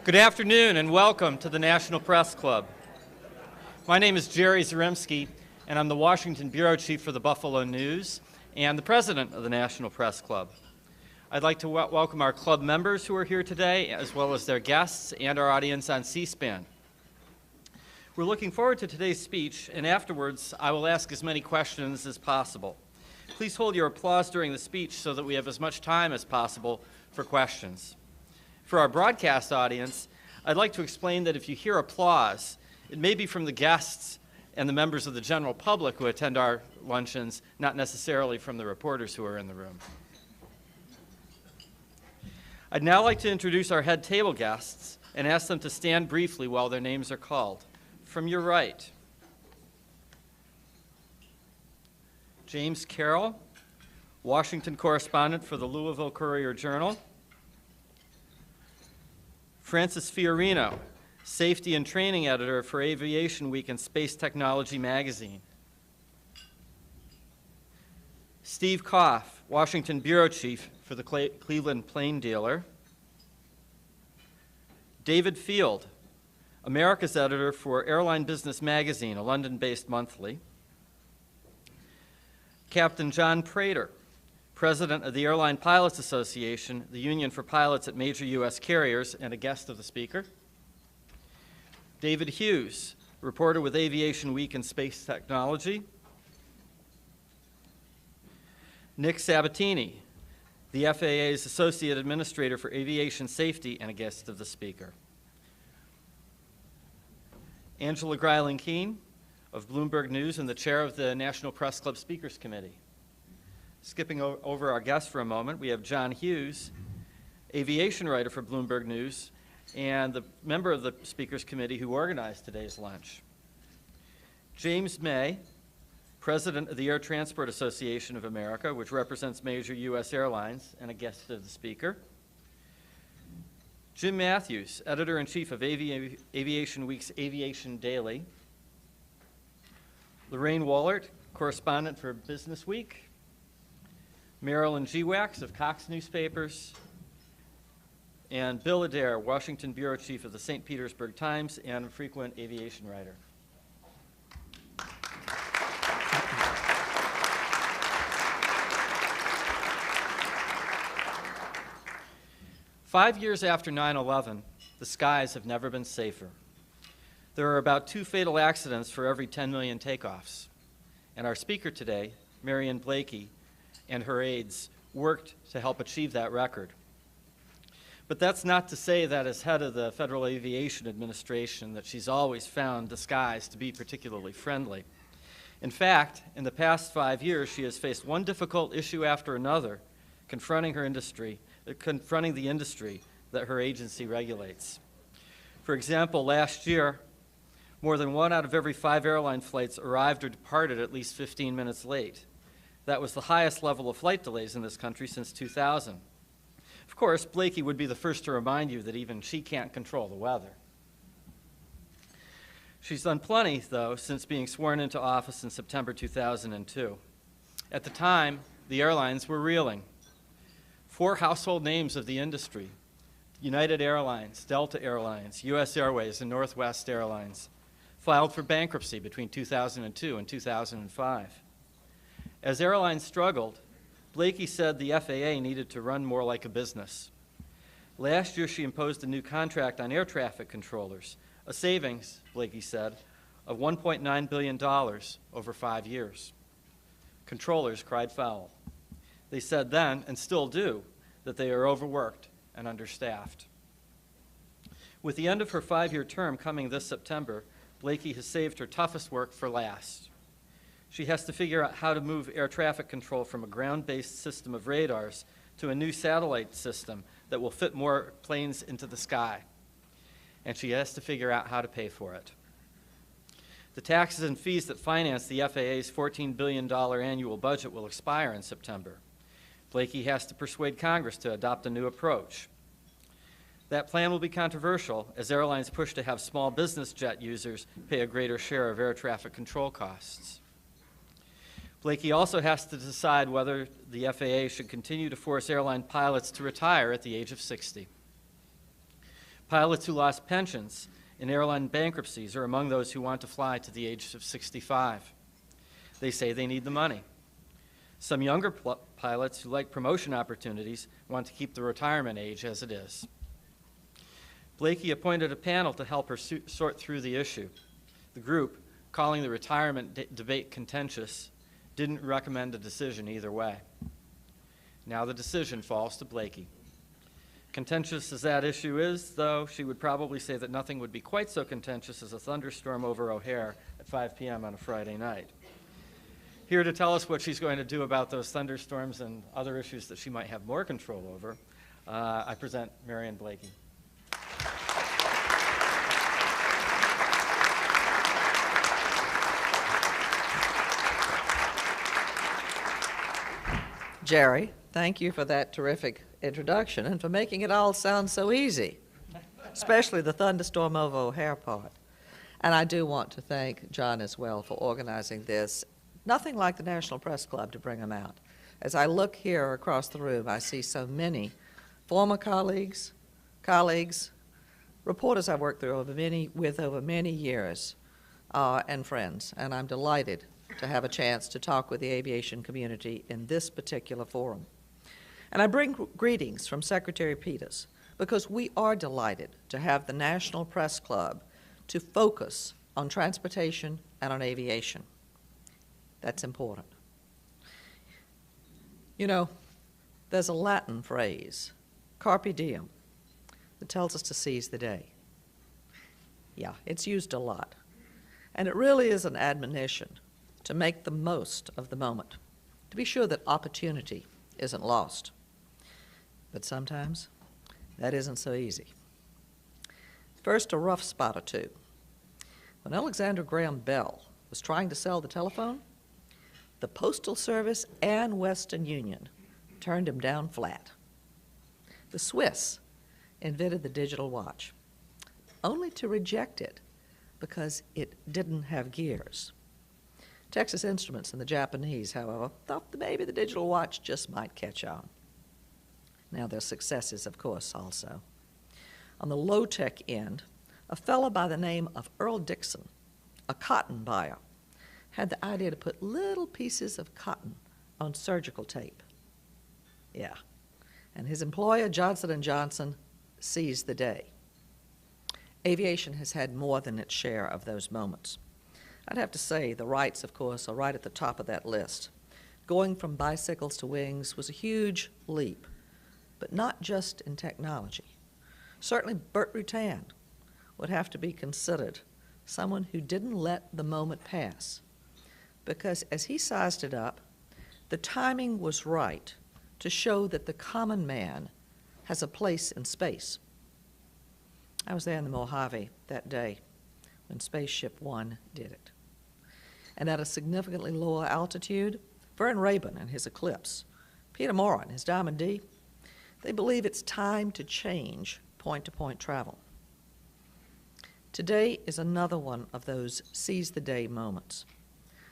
Good afternoon and welcome to the National Press Club. My name is Jerry Zaremski and I'm the Washington Bureau Chief for the Buffalo News and the President of the National Press Club. I'd like to welcome our club members who are here today as well as their guests and our audience on C-SPAN. We're looking forward to today's speech and afterwards I will ask as many questions as possible. Please hold your applause during the speech so that we have as much time as possible for questions. For our broadcast audience, I'd like to explain that if you hear applause, it may be from the guests and the members of the general public who attend our luncheons, not necessarily from the reporters who are in the room. I'd now like to introduce our head table guests and ask them to stand briefly while their names are called. From your right, James Carroll, Washington correspondent for the Louisville Courier-Journal. Francis Fiorino, Safety and Training Editor for Aviation Week and Space Technology Magazine. Steve Koff, Washington Bureau Chief for the Cleveland Plain Dealer. David Field, America's Editor for Airline Business Magazine, a London-based monthly. Captain John Prater, President of the Airline Pilots Association, the union for pilots at major U.S. carriers, and a guest of the speaker. David Hughes, reporter with Aviation Week and Space Technology. Nick Sabatini, the FAA's Associate Administrator for Aviation Safety, and a guest of the speaker. Angela Greiling-Keene of Bloomberg News and the chair of the National Press Club Speakers Committee. Skipping over our guests for a moment, we have John Hughes, aviation writer for Bloomberg News, and the member of the Speakers Committee who organized today's lunch. James May, president of the Air Transport Association of America, which represents major U.S. airlines, and a guest of the speaker. Jim Matthews, editor-in-chief of Aviation Week's Aviation Daily. Lorraine Wohlert, correspondent for Business Week. Marilyn G-Wax of Cox Newspapers, and Bill Adair, Washington Bureau Chief of the St. Petersburg Times and a frequent aviation writer. Five years after 9/11, the skies have never been safer. There are about 2 fatal accidents for every 10 million takeoffs. And our speaker today, Marion Blakey, and her aides worked to help achieve that record. But that's not to say that as head of the Federal Aviation Administration that she's always found the skies to be particularly friendly. In fact, in the past 5 years, she has faced one difficult issue after another, confronting the industry that her agency regulates. For example, last year, more than 1 out of every 5 airline flights arrived or departed at least 15 minutes late. That was the highest level of flight delays in this country since 2000. Of course, Blakey would be the first to remind you that even she can't control the weather. She's done plenty, though, since being sworn into office in September 2002. At the time, the airlines were reeling. 4 household names of the industry, United Airlines, Delta Airlines, U.S. Airways, and Northwest Airlines, filed for bankruptcy between 2002 and 2005. As airlines struggled, Blakey said the FAA needed to run more like a business. Last year, she imposed a new contract on air traffic controllers, a savings, Blakey said, of $1.9 billion over 5 years. Controllers cried foul. They said then, and still do, that they are overworked and understaffed. With the end of her 5-year term coming this September, Blakey has saved her toughest work for last. She has to figure out how to move air traffic control from a ground-based system of radars to a new satellite system that will fit more planes into the sky. And she has to figure out how to pay for it. The taxes and fees that finance the FAA's $14 billion annual budget will expire in September. Blakey has to persuade Congress to adopt a new approach. That plan will be controversial as airlines push to have small business jet users pay a greater share of air traffic control costs. Blakey also has to decide whether the FAA should continue to force airline pilots to retire at the age of 60. Pilots who lost pensions in airline bankruptcies are among those who want to fly to the age of 65. They say they need the money. Some younger pilots who like promotion opportunities want to keep the retirement age as it is. Blakey appointed a panel to help her sort through the issue. The group, calling the retirement debate contentious, didn't recommend a decision either way. Now the decision falls to Blakey. Contentious as that issue is, though, she would probably say that nothing would be quite so contentious as a thunderstorm over O'Hare at 5 p.m. on a Friday night. Here to tell us what she's going to do about those thunderstorms and other issues that she might have more control over, I present Marion Blakey. Jerry, thank you for that terrific introduction and for making it all sound so easy, especially the thunderstorm over O'Hare part. And I do want to thank John as well for organizing this. Nothing like the National Press Club to bring them out. As I look here across the room, I see so many former colleagues, reporters I've worked with over many years, and friends, and I'm delighted to have a chance to talk with the aviation community in this particular forum. And I bring greetings from Secretary Peters because we are delighted to have the National Press Club to focus on transportation and on aviation. That's important. You know, there's a Latin phrase, carpe diem, that tells us to seize the day. Yeah, it's used a lot. And it really is an admonition to make the most of the moment, to be sure that opportunity isn't lost. But sometimes that isn't so easy. First, a rough spot or two. When Alexander Graham Bell was trying to sell the telephone, the Postal Service and Western Union turned him down flat. The Swiss invented the digital watch, only to reject it because it didn't have gears. Texas Instruments and the Japanese, however, thought that maybe the digital watch just might catch on. Now, there's successes, of course, also. On the low-tech end, a fellow by the name of Earl Dixon, a cotton buyer, had the idea to put little pieces of cotton on surgical tape. Yeah, and his employer, Johnson & Johnson, seized the day. Aviation has had more than its share of those moments. I'd have to say the Wrights, of course, are right at the top of that list. Going from bicycles to wings was a huge leap, but not just in technology. Certainly Burt Rutan would have to be considered someone who didn't let the moment pass, because as he sized it up, the timing was right to show that the common man has a place in space. I was there in the Mojave that day when Spaceship One did it. And at a significantly lower altitude, Vern Rabin and his Eclipse, Peter Moran, his Diamond D, they believe it's time to change point-to-point travel. Today is another one of those seize-the-day moments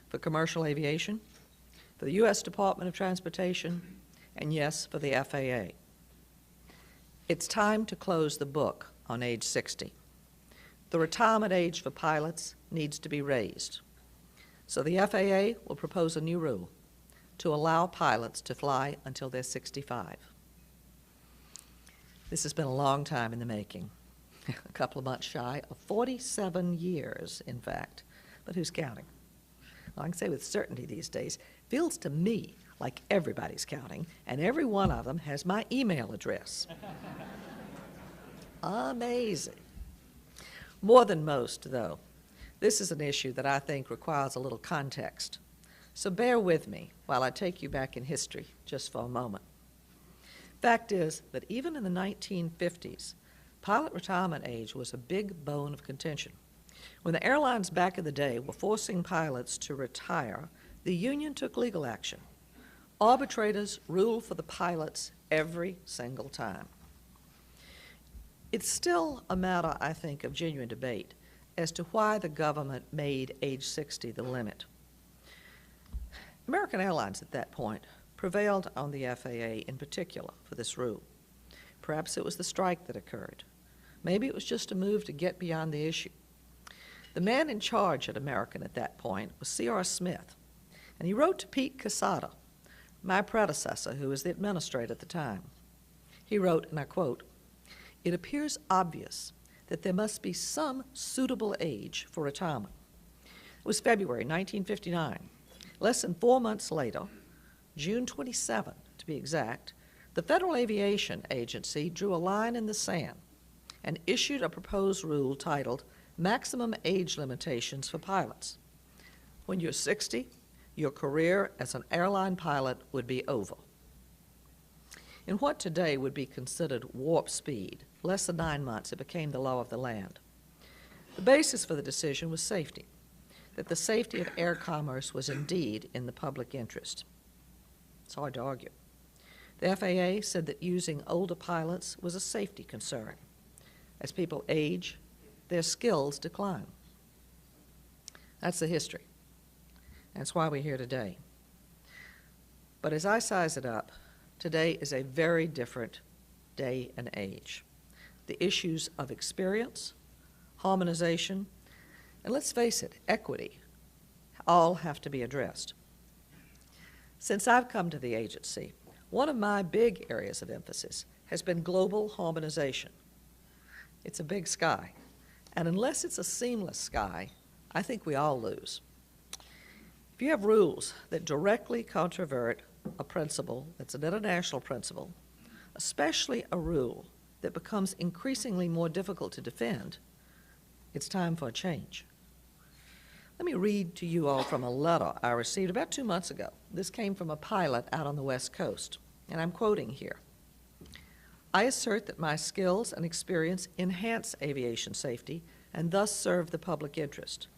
for commercial aviation, for the U.S. Department of Transportation, and yes, for the FAA. It's time to close the book on age 60. The retirement age for pilots needs to be raised. So the FAA will propose a new rule to allow pilots to fly until they're 65. This has been a long time in the making, a couple of months shy of 47 years, in fact. But who's counting? Well, I can say with certainty these days, feels to me like everybody's counting, and every one of them has my email address. Amazing. More than most, though, this is an issue that I think requires a little context. So bear with me while I take you back in history just for a moment. Fact is that even in the 1950s, pilot retirement age was a big bone of contention. When the airlines back in the day were forcing pilots to retire, the union took legal action. Arbitrators ruled for the pilots every single time. It's still a matter, I think, of genuine debate as to why the government made age 60 the limit. American Airlines at that point prevailed on the FAA in particular for this rule. Perhaps it was the strike that occurred, Maybe it was just a move to get beyond the issue. The man in charge at American at that point was C.R. Smith, and he wrote to Pete Casada, my predecessor, who was the administrator at the time. He wrote, and I quote, "It appears obvious that there must be some suitable age for retirement." It was February 1959. Less than 4 months later, June 27 to be exact, the Federal Aviation Agency drew a line in the sand and issued a proposed rule titled Maximum Age Limitations for Pilots. When you're 60, your career as an airline pilot would be over. In what today would be considered warp speed, less than 9 months, it became the law of the land. The basis for the decision was safety, that the safety of air commerce was indeed in the public interest. It's hard to argue. The FAA said that using older pilots was a safety concern. As people age, their skills decline. That's the history. That's why we're here today. But as I size it up, today is a very different day and age. The issues of experience, harmonization, and let's face it, equity, all have to be addressed. Since I've come to the agency, one of my big areas of emphasis has been global harmonization. It's a big sky, and unless it's a seamless sky, I think we all lose. If you have rules that directly controvert a principle that's an international principle, especially a rule that becomes increasingly more difficult to defend, it's time for a change. Let me read to you all from a letter I received about 2 months ago. This came from a pilot out on the West Coast, and I'm quoting here. "I assert that my skills and experience enhance aviation safety and thus serve the public interest.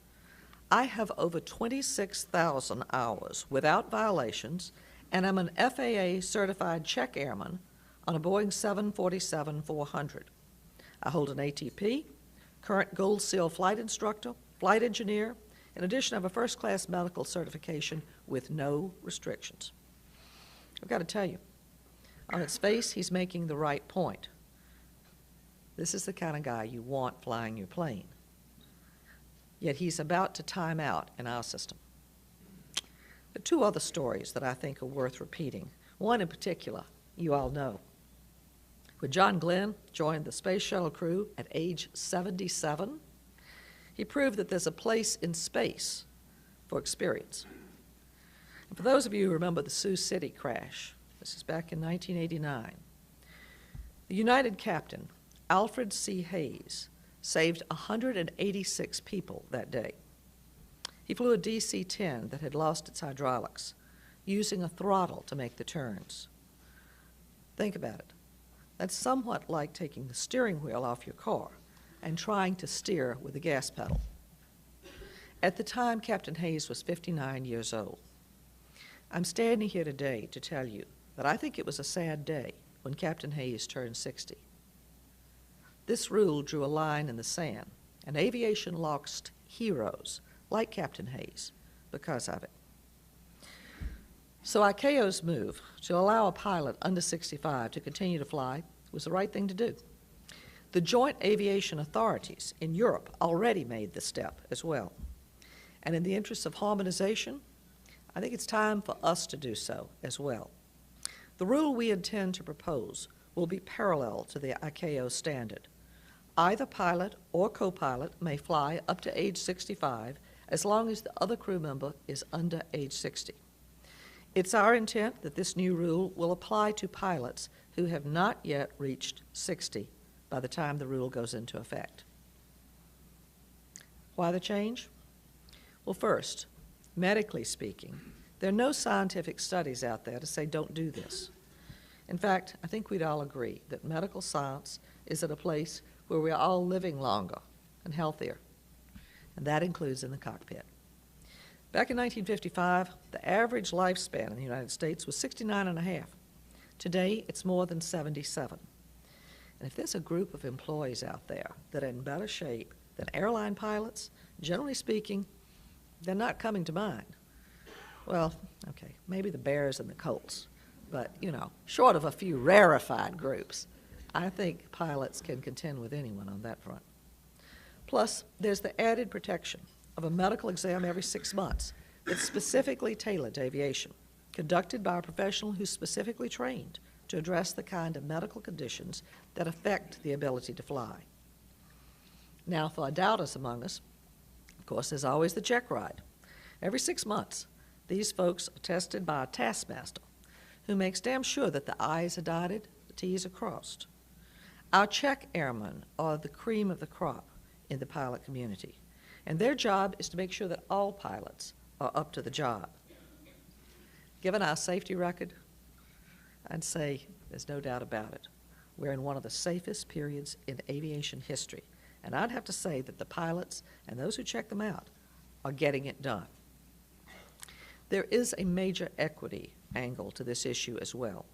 I have over 26,000 hours without violations, and I'm an FAA certified check airman on a Boeing 747-400. I hold an ATP, current Gold Seal flight instructor, flight engineer. In addition, I have a first-class medical certification with no restrictions." I've got to tell you, on its face, he's making the right point. This is the kind of guy you want flying your plane. Yet he's about to time out in our system. There are 2 other stories that I think are worth repeating. One in particular, you all know. When John Glenn joined the space shuttle crew at age 77, he proved that there's a place in space for experience. And for those of you who remember the Sioux City crash, this is back in 1989, the United captain, Alfred C. Hayes, saved 186 people that day. He flew a DC-10 that had lost its hydraulics, using a throttle to make the turns. Think about it. That's somewhat like taking the steering wheel off your car and trying to steer with the gas pedal. At the time, Captain Hayes was 59 years old. I'm standing here today to tell you that I think it was a sad day when Captain Hayes turned 60. This rule drew a line in the sand, and aviation lost heroes like Captain Hayes because of it. So ICAO's move to allow a pilot under 65 to continue to fly was the right thing to do. The joint aviation authorities in Europe already made this step as well. And in the interest of harmonization, I think it's time for us to do so as well. The rule we intend to propose will be parallel to the ICAO standard. Either pilot or co-pilot may fly up to age 65 as long as the other crew member is under age 60. It's our intent that this new rule will apply to pilots who have not yet reached 60 by the time the rule goes into effect. Why the change? Well, first, medically speaking, there are no scientific studies out there to say don't do this. In fact, I think we'd all agree that medical science is at a place where we're all living longer and healthier, and that includes in the cockpit. Back in 1955, the average lifespan in the United States was 69 and a half. Today, it's more than 77. And if there's a group of employees out there that are in better shape than airline pilots, generally speaking, they're not coming to mind. Well, okay, maybe the Bears and the Colts, but, you know, short of a few rarefied groups, I think pilots can contend with anyone on that front. Plus, there's the added protection of a medical exam every 6 months that's specifically tailored to aviation, conducted by a professional who's specifically trained to address the kind of medical conditions that affect the ability to fly. Now, for doubters among us, of course, there's always the check ride. Every 6 months, these folks are tested by a taskmaster who makes damn sure that the I's are dotted, the T's are crossed. Our check airmen are the cream of the crop in the pilot community, and their job is to make sure that all pilots are up to the job. Given our safety record, I'd say there's no doubt about it. We're in one of the safest periods in aviation history, and I'd have to say that the pilots and those who check them out are getting it done. There is a major equity angle to this issue as well.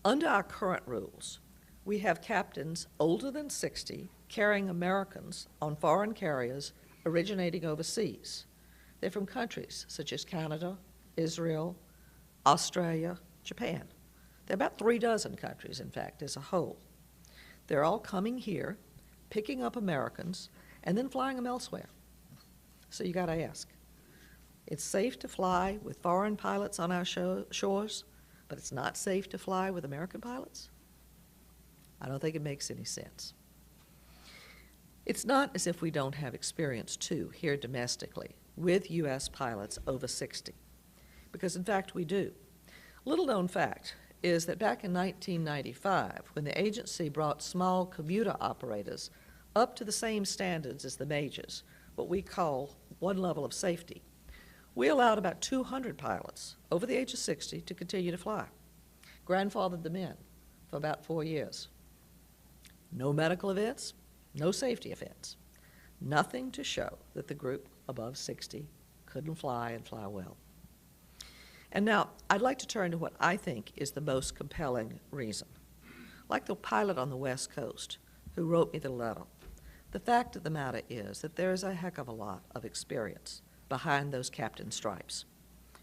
Under our current rules, we have captains older than 60 carrying Americans on foreign carriers originating overseas. They're from countries such as Canada, Israel, Australia, Japan. There are about 36 countries, in fact, as a whole. They're all coming here, picking up Americans, and then flying them elsewhere. So you got to ask, it's safe to fly with foreign pilots on our shores, but it's not safe to fly with American pilots? I don't think it makes any sense. It's not as if we don't have experience, too, here domestically with U.S. pilots over 60, because, in fact, we do. Little-known fact is that back in 1995, when the agency brought small commuter operators up to the same standards as the majors, what we call one level of safety, we allowed about 200 pilots over the age of 60 to continue to fly, grandfathered them in for about 4 years. No medical events, no safety events, nothing to show that the group above 60 couldn't fly and fly well. And now, I'd like to turn to what I think is the most compelling reason. Like the pilot on the West Coast who wrote me the letter, the fact of the matter is that there is a heck of a lot of experience behind those captain stripes,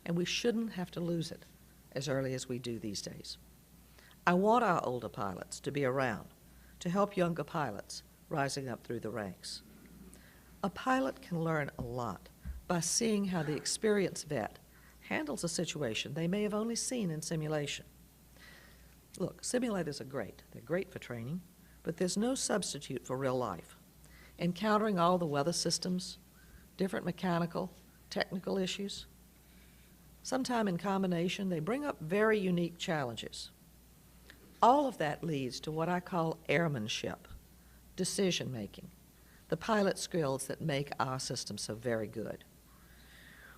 and we shouldn't have to lose it as early as we do these days. I want our older pilots to be around to help younger pilots rising up through the ranks. A pilot can learn a lot by seeing how the experienced vet handles a situation they may have only seen in simulation. Look, simulators are great. They're great for training, but there's no substitute for real life. Encountering all the weather systems, different mechanical, technical issues, sometime in combination, they bring up very unique challenges. All of that leads to what I call airmanship, decision-making, the pilot skills that make our system so very good.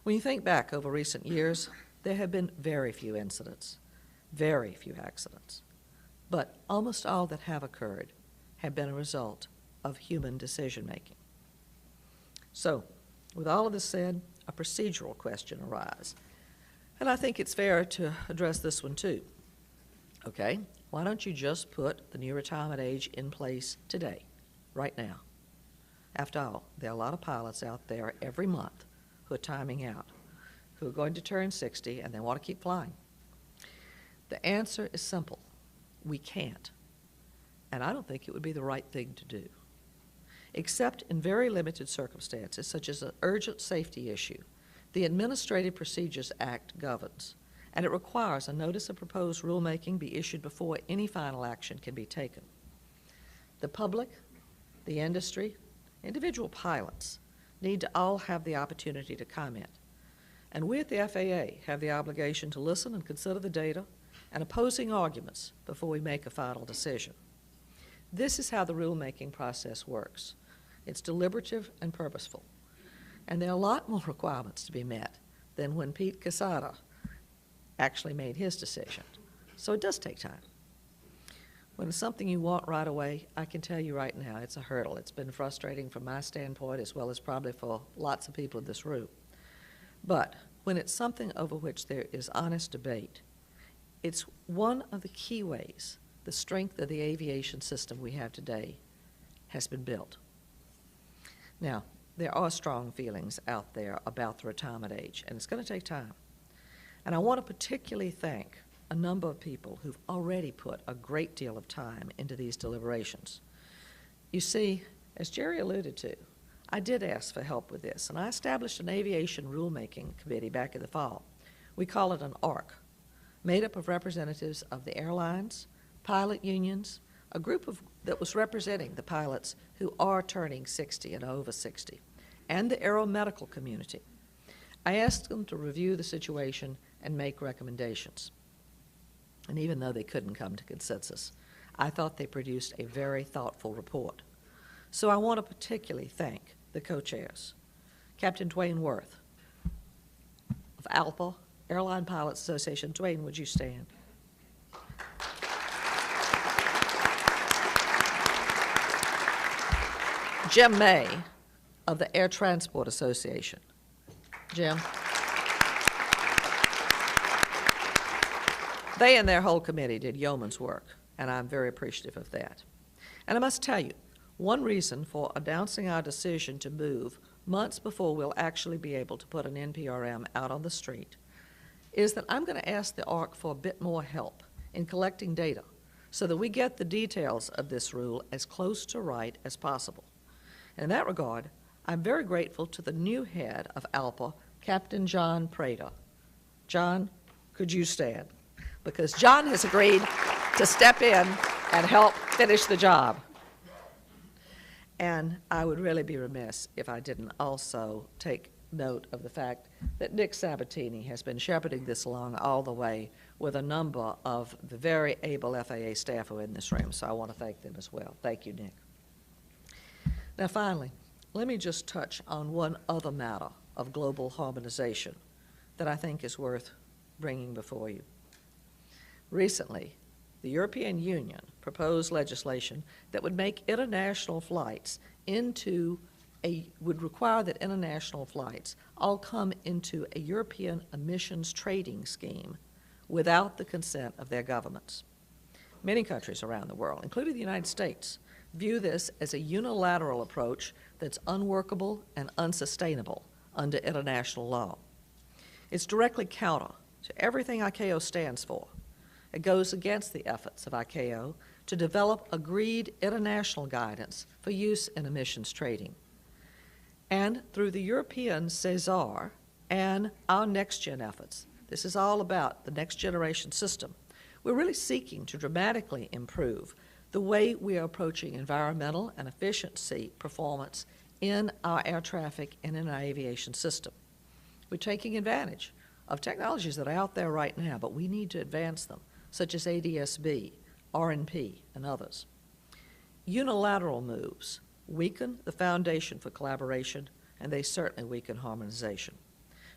When you think back over recent years, there have been very few incidents, very few accidents, but almost all that have occurred have been a result of human decision-making. So, with all of this said, a procedural question arises, and I think it's fair to address this one too. Okay, why don't you just put the new retirement age in place today, right now? After all, there are a lot of pilots out there every month who are timing out, who are going to turn 60 and they want to keep flying. The answer is simple. We can't. And I don't think it would be the right thing to do. Except in very limited circumstances, such as an urgent safety issue, the Administrative Procedures Act governs, and it requires a notice of proposed rulemaking be issued before any final action can be taken. The public, the industry, individual pilots need to all have the opportunity to comment. And we at the FAA have the obligation to listen and consider the data and opposing arguments before we make a final decision. This is how the rulemaking process works. It's deliberative and purposeful. And there are a lot more requirements to be met than when Pete Casada actually made his decision. So it does take time. When it's something you want right away, I can tell you right now, it's a hurdle. It's been frustrating from my standpoint as well as probably for lots of people in this room. But when it's something over which there is honest debate, it's one of the key ways the strength of the aviation system we have today has been built. Now, there are strong feelings out there about the retirement age, and it's going to take time. And I want to particularly thank a number of people who've already put a great deal of time into these deliberations. You see, as Jerry alluded to, I did ask for help with this, and I established an aviation rulemaking committee back in the fall. We call it an ARC, made up of representatives of the airlines, pilot unions, a group that was representing the pilots who are turning 60 and over 60, and the aeromedical community. I asked them to review the situation and make recommendations. And even though they couldn't come to consensus, I thought they produced a very thoughtful report. So I want to particularly thank the co-chairs, Captain Dwayne Worth of ALPA, Airline Pilots Association. Dwayne, would you stand? Jim May of the Air Transport Association. Jim. They and their whole committee did yeoman's work, and I'm very appreciative of that. And I must tell you, one reason for announcing our decision to move months before we'll actually be able to put an NPRM out on the street is that I'm going to ask the ARC for a bit more help in collecting data so that we get the details of this rule as close to right as possible. And in that regard, I'm very grateful to the new head of ALPA, Captain John Prater. John, could you stand? Because John has agreed to step in and help finish the job. And I would really be remiss if I didn't also take note of the fact that Nick Sabatini has been shepherding this along all the way with a number of the very able FAA staff who are in this room, so I want to thank them as well. Thank you, Nick. Now, finally, let me just touch on one other matter of global harmonization that I think is worth bringing before you. Recently, the European Union proposed legislation that would make international flights would require that international flights all come into a European emissions trading scheme without the consent of their governments. Many countries around the world, including the United States, view this as a unilateral approach that's unworkable and unsustainable under international law. It's directly counter to everything ICAO stands for. It goes against the efforts of ICAO to develop agreed international guidance for use in emissions trading. And through the European CESAR and our next-gen efforts, this is all about the next-generation system, we're really seeking to dramatically improve the way we are approaching environmental and efficiency performance in our air traffic and in our aviation system. We're taking advantage of technologies that are out there right now, but we need to advance them, such as ADS-B, RNP, and others. Unilateral moves weaken the foundation for collaboration, and they certainly weaken harmonization.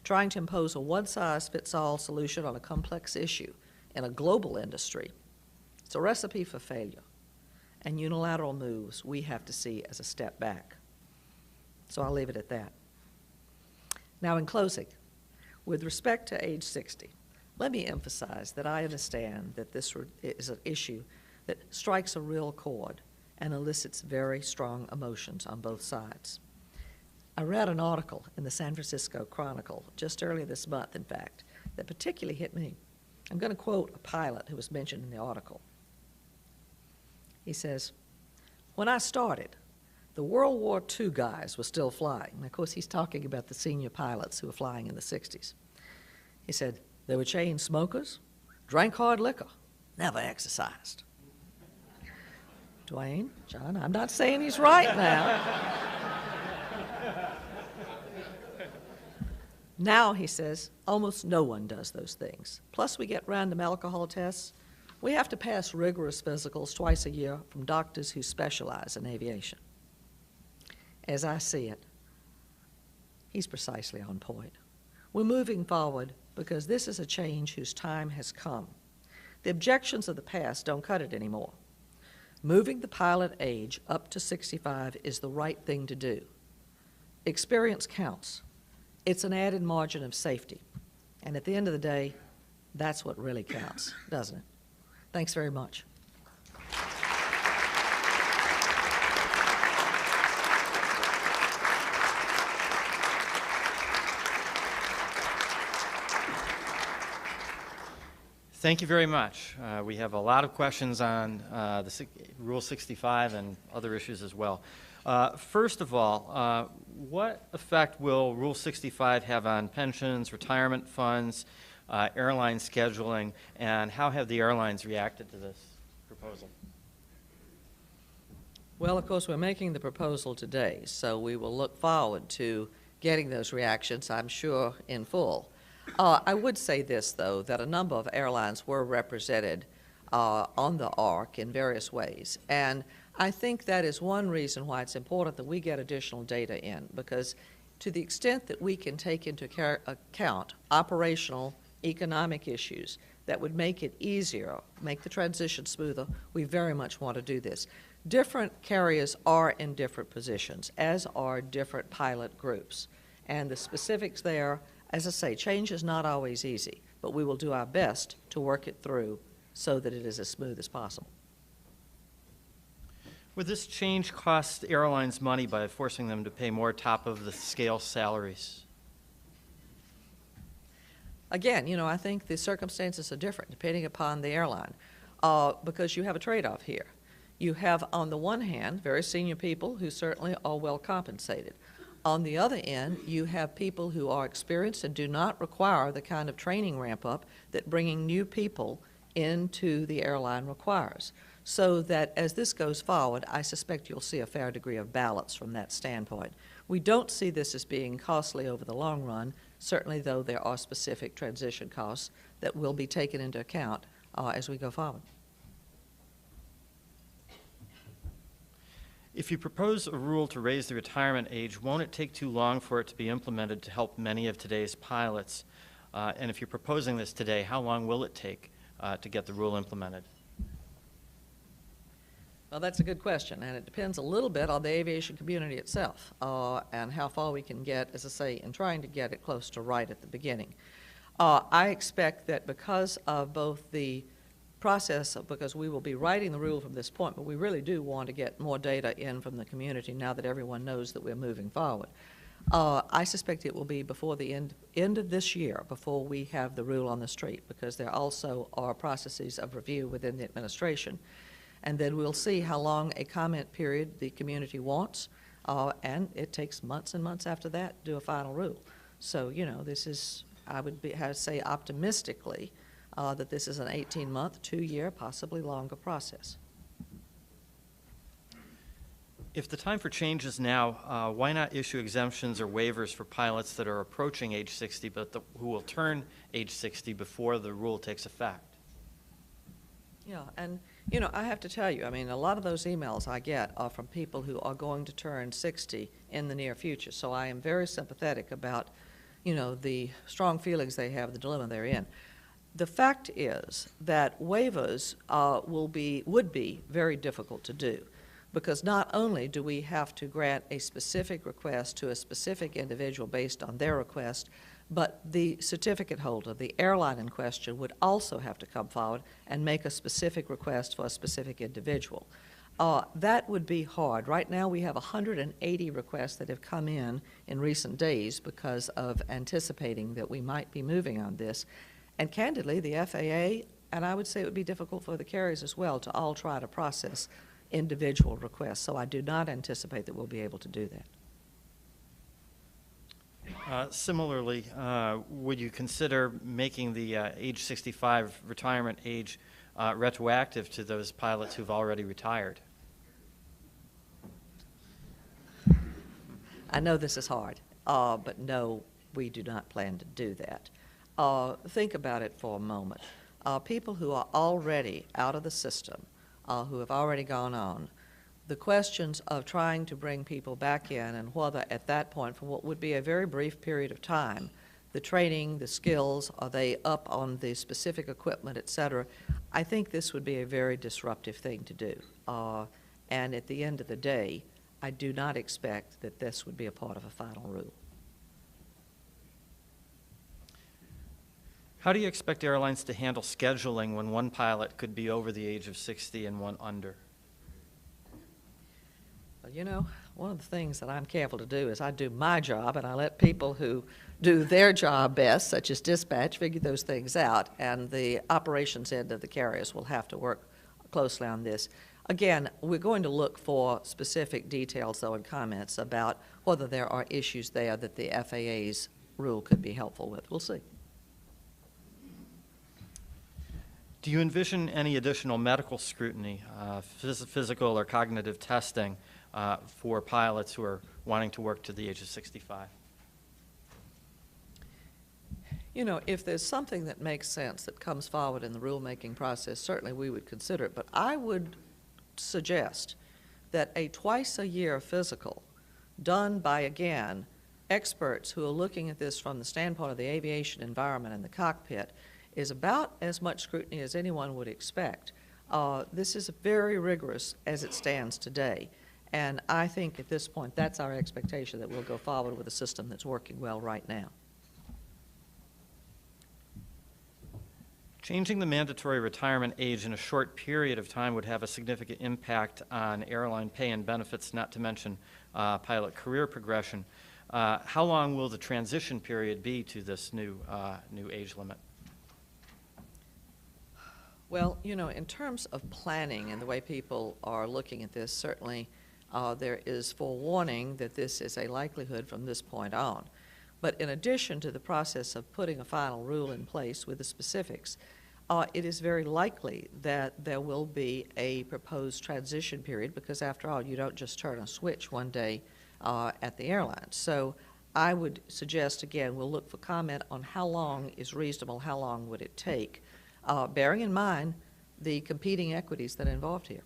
Trying to impose a one-size-fits-all solution on a complex issue in a global industry, it's a recipe for failure. And unilateral moves we have to see as a step back. So I'll leave it at that. Now, in closing, with respect to age 60, let me emphasize that I understand that this is an issue that strikes a real chord and elicits very strong emotions on both sides. I read an article in the San Francisco Chronicle just earlier this month, in fact, that particularly hit me. I'm going to quote a pilot who was mentioned in the article. He says, "When I started, the World War II guys were still flying." And of course, he's talking about the senior pilots who were flying in the 60s. He said, "They were chain smokers, drank hard liquor, never exercised." Dwayne, John, I'm not saying he's right now. Now, he says, almost no one does those things. Plus, we get random alcohol tests. We have to pass rigorous physicals twice a year from doctors who specialize in aviation. As I see it, he's precisely on point. We're moving forward because this is a change whose time has come. The objections of the past don't cut it anymore. Moving the pilot age up to 65 is the right thing to do. Experience counts. It's an added margin of safety. And at the end of the day, that's what really counts, doesn't it? Thanks very much. Thank you very much. We have a lot of questions on Rule 65 and other issues as well. First of all, what effect will Rule 65 have on pensions, retirement funds, airline scheduling, and how have the airlines reacted to this proposal? Well, of course, we're making the proposal today, so we will look forward to getting those reactions, I'm sure, in full. I would say this, though, that a number of airlines were represented on the ARC in various ways. And I think that is one reason why it's important that we get additional data in, because to the extent that we can take into account operational, economic issues that would make it easier, make the transition smoother, we very much want to do this. Different carriers are in different positions, as are different pilot groups. And the specifics there, as I say, change is not always easy, but we will do our best to work it through so that it is as smooth as possible. Would this change cost airlines money by forcing them to pay more top-of-the-scale salaries? Again, you know, I think the circumstances are different depending upon the airline, because you have a trade-off here. You have, on the one hand, very senior people who certainly are well compensated. On the other end, you have people who are experienced and do not require the kind of training ramp-up that bringing new people into the airline requires. So that as this goes forward, I suspect you'll see a fair degree of balance from that standpoint. We don't see this as being costly over the long run, certainly though there are specific transition costs that will be taken into account as we go forward. If you propose a rule to raise the retirement age, won't it take too long for it to be implemented to help many of today's pilots? And if you're proposing this today, how long will it take to get the rule implemented? Well, that's a good question, and it depends a little bit on the aviation community itself and how far we can get, as I say, in trying to get it close to right at the beginning. I expect that because of both the process, because we will be writing the rule from this point, but we really do want to get more data in from the community now that everyone knows that we're moving forward. I suspect it will be before the end of this year before we have the rule on the street, because there also are processes of review within the administration. And then we'll see how long a comment period the community wants, and it takes months and months after that to do a final rule. So, you know, this is, I would say optimistically, that this is an 18-month, 2-year, possibly longer process. If the time for change is now, why not issue exemptions or waivers for pilots that are approaching age 60 but who will turn age 60 before the rule takes effect? Yeah, and you know, I have to tell you, I mean, a lot of those emails I get are from people who are going to turn 60 in the near future. So I am very sympathetic about, you know, the strong feelings they have, the dilemma they're in. The fact is that waivers would be very difficult to do, because not only do we have to grant a specific request to a specific individual based on their request, but the certificate holder, the airline in question, would also have to come forward and make a specific request for a specific individual. That would be hard. Right now we have 180 requests that have come in recent days because of anticipating that we might be moving on this. And candidly, the FAA, and I would say it would be difficult for the carriers as well, to all try to process individual requests. So I do not anticipate that we'll be able to do that. Similarly, would you consider making the age 65 retirement age retroactive to those pilots who've already retired? I know this is hard, but no, we do not plan to do that. Think about it for a moment. People who are already out of the system, who have already gone on, the questions of trying to bring people back in and whether at that point, for what would be a very brief period of time, the training, the skills, are they up on the specific equipment, et cetera, I think this would be a very disruptive thing to do. And at the end of the day, I do not expect that this would be a part of a final rule. How do you expect airlines to handle scheduling when one pilot could be over the age of 60 and one under? Well, you know, one of the things that I'm careful to do is I do my job and I let people who do their job best, such as dispatch, figure those things out, and the operations end of the carriers will have to work closely on this. Again, we're going to look for specific details, though, and comments about whether there are issues there that the FAA's rule could be helpful with. We'll see. Do you envision any additional medical scrutiny, physical or cognitive testing for pilots who are wanting to work to the age of 65? You know, if there's something that makes sense that comes forward in the rulemaking process, certainly we would consider it. But I would suggest that a twice-a-year physical done by, again, experts who are looking at this from the standpoint of the aviation environment and the cockpit is about as much scrutiny as anyone would expect. This is very rigorous as it stands today, and I think at this point that's our expectation, that we'll go forward with a system that's working well right now. Changing the mandatory retirement age in a short period of time would have a significant impact on airline pay and benefits, not to mention pilot career progression. How long will the transition period be to this new age limit? Well, you know, in terms of planning and the way people are looking at this, certainly there is forewarning that this is a likelihood from this point on. But in addition to the process of putting a final rule in place with the specifics, it is very likely that there will be a proposed transition period, because after all, you don't just turn a switch one day at the airline. So I would suggest, again, we'll look for comment on how long is reasonable, how long would it take, bearing in mind the competing equities that are involved here.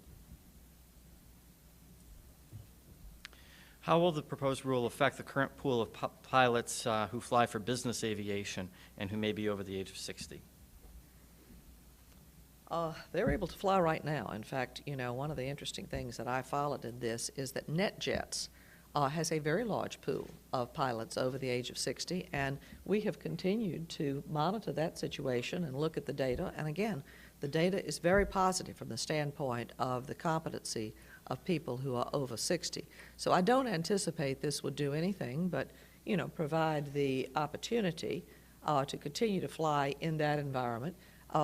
How will the proposed rule affect the current pool of pilots who fly for business aviation and who may be over the age of 60? They're able to fly right now. In fact, you know, one of the interesting things that I followed in this is that NetJets has a very large pool of pilots over the age of 60, and we have continued to monitor that situation and look at the data. And again, the data is very positive from the standpoint of the competency of people who are over 60. So I don't anticipate this would do anything but, you know, provide the opportunity to continue to fly in that environment.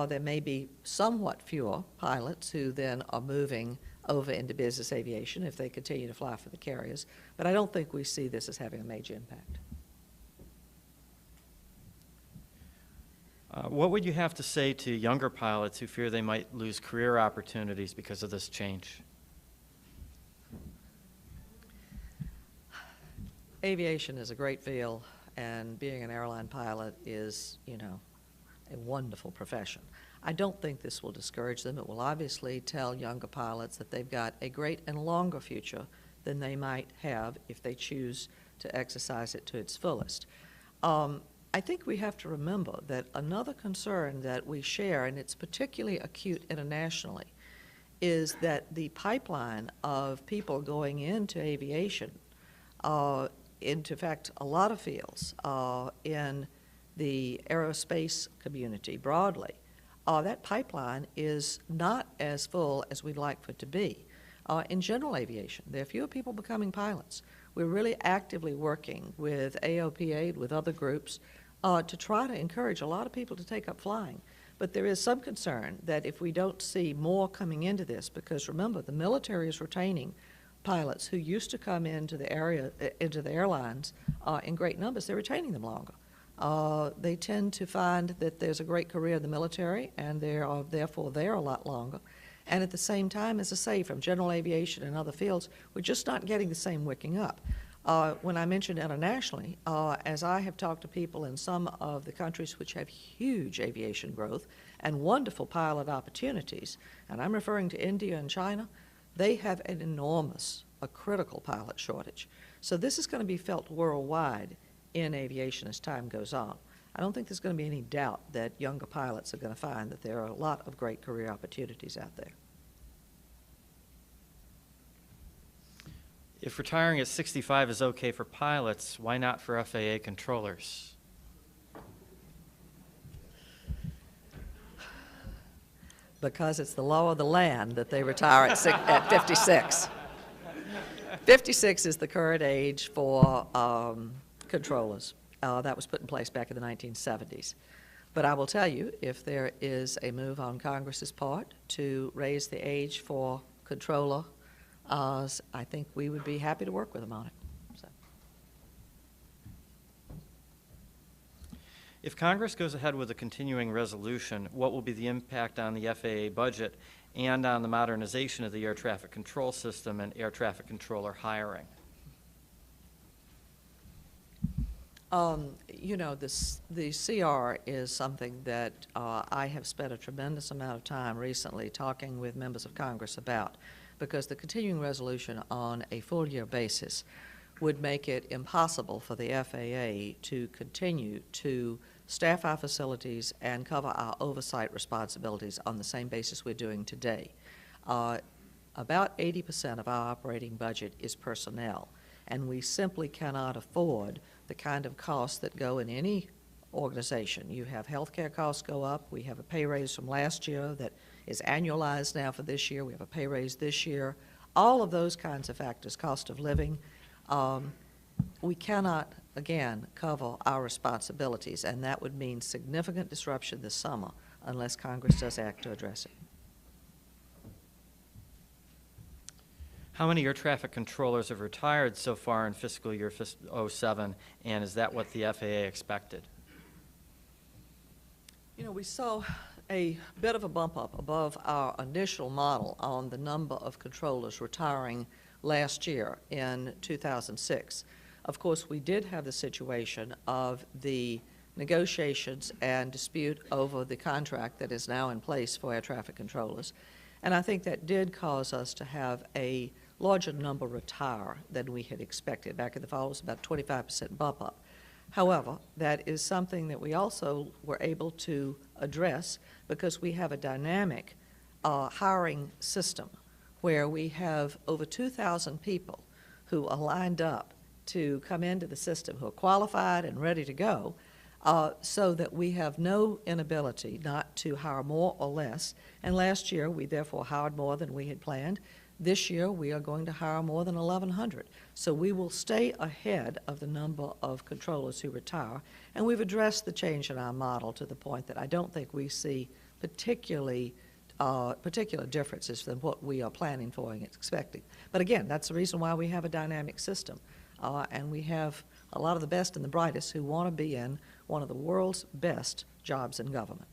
There may be somewhat fewer pilots who then are moving over into business aviation if they continue to fly for the carriers, but I don't think we see this as having a major impact. What would you have to say to younger pilots who fear they might lose career opportunities because of this change? Aviation is a great field, and being an airline pilot is, you know, a wonderful profession. I don't think this will discourage them. It will obviously tell younger pilots that they've got a great and longer future than they might have if they choose to exercise it to its fullest. I think we have to remember that another concern that we share, and it's particularly acute internationally, is that the pipeline of people going into aviation, into fact, a lot of fields in the aerospace community broadly, that pipeline is not as full as we'd like for it to be. In general aviation, there are fewer people becoming pilots. We're really actively working with AOPA, with other groups, to try to encourage a lot of people to take up flying. But there is some concern that if we don't see more coming into this, because remember, the military is retaining pilots who used to come into the airlines in great numbers, they're retaining them longer. They tend to find that there's a great career in the military, and they are therefore there a lot longer. And at the same time, as I say, from general aviation and other fields, we're just not getting the same wicking up. When I mentioned internationally, as I have talked to people in some of the countries which have huge aviation growth and wonderful pilot opportunities, and I'm referring to India and China, they have an enormous, a critical pilot shortage. So this is going to be felt worldwide in aviation as time goes on. I don't think there's going to be any doubt that younger pilots are going to find that there are a lot of great career opportunities out there. If retiring at 65 is okay for pilots, why not for FAA controllers? Because it's the law of the land that they retire at 56. 56 is the current age for controllers. That was put in place back in the 1970s. But I will tell you, if there is a move on Congress's part to raise the age for controller, I think we would be happy to work with them on it. So. If Congress goes ahead with a continuing resolution, what will be the impact on the FAA budget and on the modernization of the air traffic control system and air traffic controller hiring? You know, the CR is something that I have spent a tremendous amount of time recently talking with members of Congress about, because the continuing resolution on a full-year basis would make it impossible for the FAA to continue to staff our facilities and cover our oversight responsibilities on the same basis we're doing today. About 80% of our operating budget is personnel, and we simply cannot afford the kind of costs that go in any organization. You have healthcare costs go up. We have a pay raise from last year that is annualized now for this year. We have a pay raise this year. All of those kinds of factors, cost of living, we cannot, again, cover our responsibilities, and that would mean significant disruption this summer unless Congress does act to address it. How many air traffic controllers have retired so far in fiscal year 07, and is that what the FAA expected? You know, we saw a bit of a bump up above our initial model on the number of controllers retiring last year in 2006. Of course, we did have the situation of the negotiations and dispute over the contract that is now in place for air traffic controllers. And I think that did cause us to have a larger number retire than we had expected. Back in the fall, it was about 25% bump up. However, that is something that we also were able to address because we have a dynamic hiring system where we have over 2,000 people who are lined up to come into the system, who are qualified and ready to go, so that we have no inability not to hire more or less. And last year, we therefore hired more than we had planned. This year, we are going to hire more than 1,100. So we will stay ahead of the number of controllers who retire. And we've addressed the change in our model to the point that I don't think we see particular differences than what we are planning for and expecting. But again, that's the reason why we have a dynamic system. And we have a lot of the best and the brightest who want to be in one of the world's best jobs in government.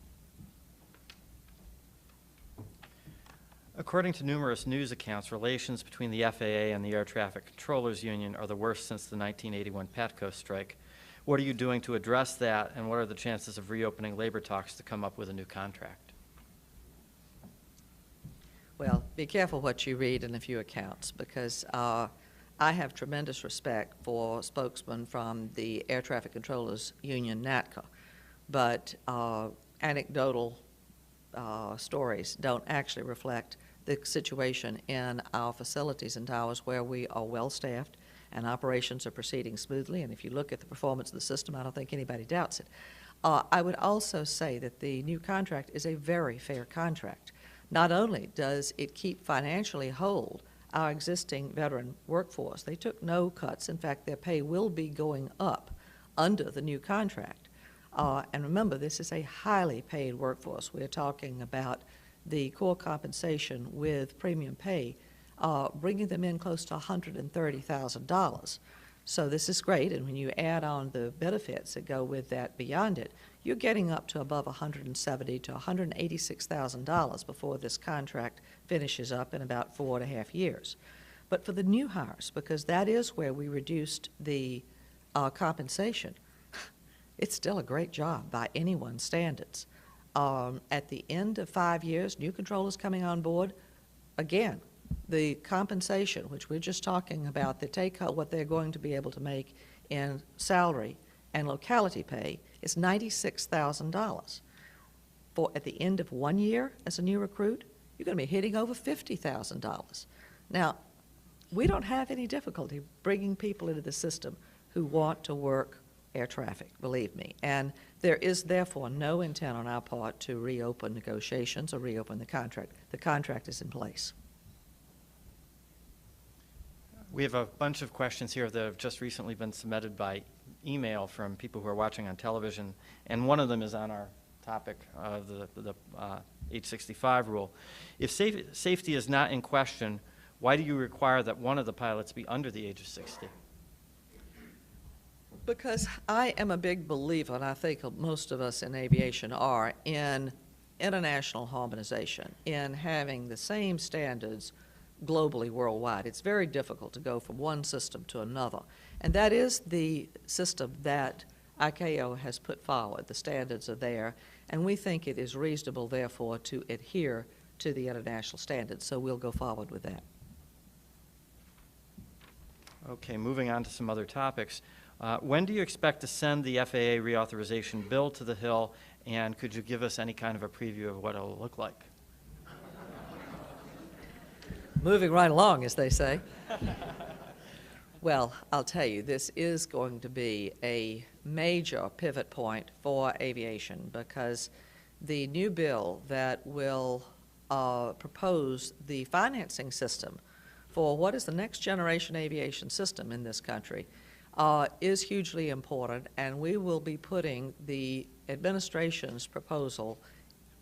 According to numerous news accounts, relations between the FAA and the Air Traffic Controllers Union are the worst since the 1981 PATCO strike. What are you doing to address that, and what are the chances of reopening labor talks to come up with a new contract? Well, be careful what you read in a few accounts, because I have tremendous respect for spokesmen from the Air Traffic Controllers Union, NATCA, but anecdotal stories don't actually reflect the situation in our facilities and towers where we are well-staffed and operations are proceeding smoothly. And if you look at the performance of the system, I don't think anybody doubts it. I would also say that the new contract is a very fair contract. Not only does it keep financially whole our existing veteran workforce, they took no cuts. In fact, their pay will be going up under the new contract. And remember, this is a highly paid workforce. We're talking about the core compensation with premium pay, bringing them in close to $130,000. So this is great, and when you add on the benefits that go with that beyond it, you're getting up to above $170,000 to $186,000 before this contract finishes up in about 4.5 years. But for the new hires, because that is where we reduced the compensation, it's still a great job by anyone's standards. At the end of 5 years, new controllers coming on board, again, the compensation, which we're just talking about, the take-home, what they're going to be able to make in salary and locality pay, is $96,000. At the end of 1 year as a new recruit, you're going to be hitting over $50,000. Now, we don't have any difficulty bringing people into the system who want to work air traffic, believe me. And there is therefore no intent on our part to reopen negotiations or reopen the contract. The contract is in place. We have a bunch of questions here that have just recently been submitted by email from people who are watching on television, and one of them is on our topic of the age 65 rule. If safety is not in question, why do you require that one of the pilots be under the age of 60? Because I am a big believer, and I think most of us in aviation are, in international harmonization, in having the same standards globally, worldwide. It's very difficult to go from one system to another. And that is the system that ICAO has put forward. The standards are there, and we think it is reasonable, therefore, to adhere to the international standards. So we'll go forward with that. Okay, moving on to some other topics. When do you expect to send the FAA reauthorization bill to the Hill, and could you give us any kind of a preview of what it'll look like? Moving right along, as they say. Well, I'll tell you, this is going to be a major pivot point for aviation, because the new bill that will propose the financing system for what is the next generation aviation system in this country is hugely important, and we will be putting the administration's proposal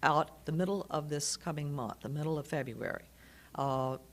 out the middle of this coming month, the middle of February.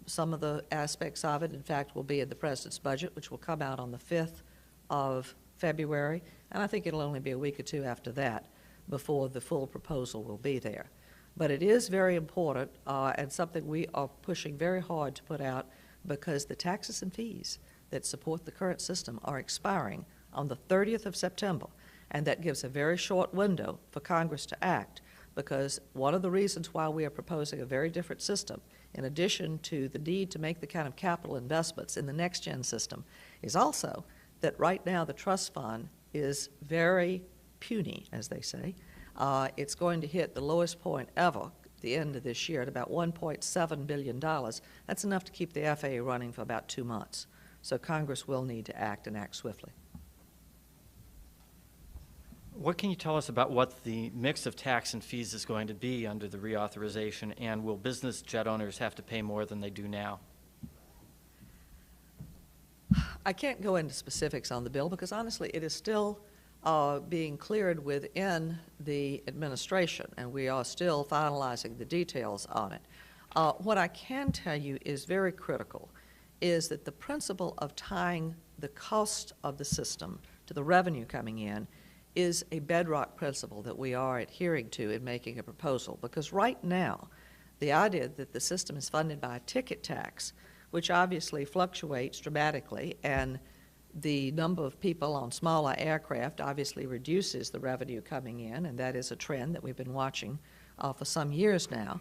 Some of the aspects of it, in fact, will be in the President's budget, which will come out on the 5th of February, and I think it'll only be a week or two after that before the full proposal will be there. But it is very important and something we are pushing very hard to put out, because the taxes and fees that support the current system are expiring on the 30th of September, and that gives a very short window for Congress to act, because one of the reasons why we are proposing a very different system, in addition to the need to make the kind of capital investments in the next-gen system, is also that right now the trust fund is very puny, as they say. It's going to hit the lowest point ever at the end of this year at about $1.7 billion. That's enough to keep the FAA running for about 2 months. So Congress will need to act, and act swiftly. What can you tell us about what the mix of tax and fees is going to be under the reauthorization, and will business jet owners have to pay more than they do now? I can't go into specifics on the bill, because honestly it is still being cleared within the administration, and we are still finalizing the details on it. What I can tell you is very critical is that the principle of tying the cost of the system to the revenue coming in is a bedrock principle that we are adhering to in making a proposal. Because right now, the idea that the system is funded by a ticket tax, which obviously fluctuates dramatically, and the number of people on smaller aircraft obviously reduces the revenue coming in, and that is a trend that we've been watching for some years now,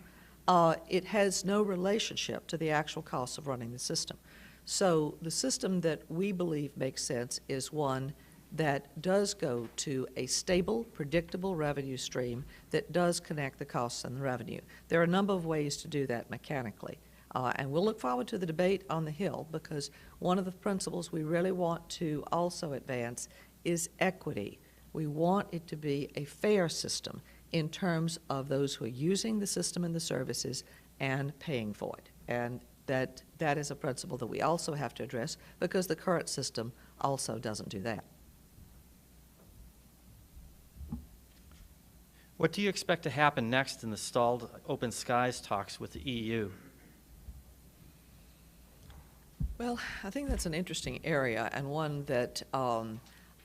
it has no relationship to the actual cost of running the system. So the system that we believe makes sense is one that does go to a stable, predictable revenue stream that does connect the costs and the revenue. There are a number of ways to do that mechanically. And we'll look forward to the debate on the Hill, because one of the principles we really want to also advance is equity. We want it to be a fair system in terms of those who are using the system and the services and paying for it. And that is a principle that we also have to address, because the current system also doesn't do that. What do you expect to happen next in the stalled open skies talks with the EU? Well, I think that's an interesting area, and one that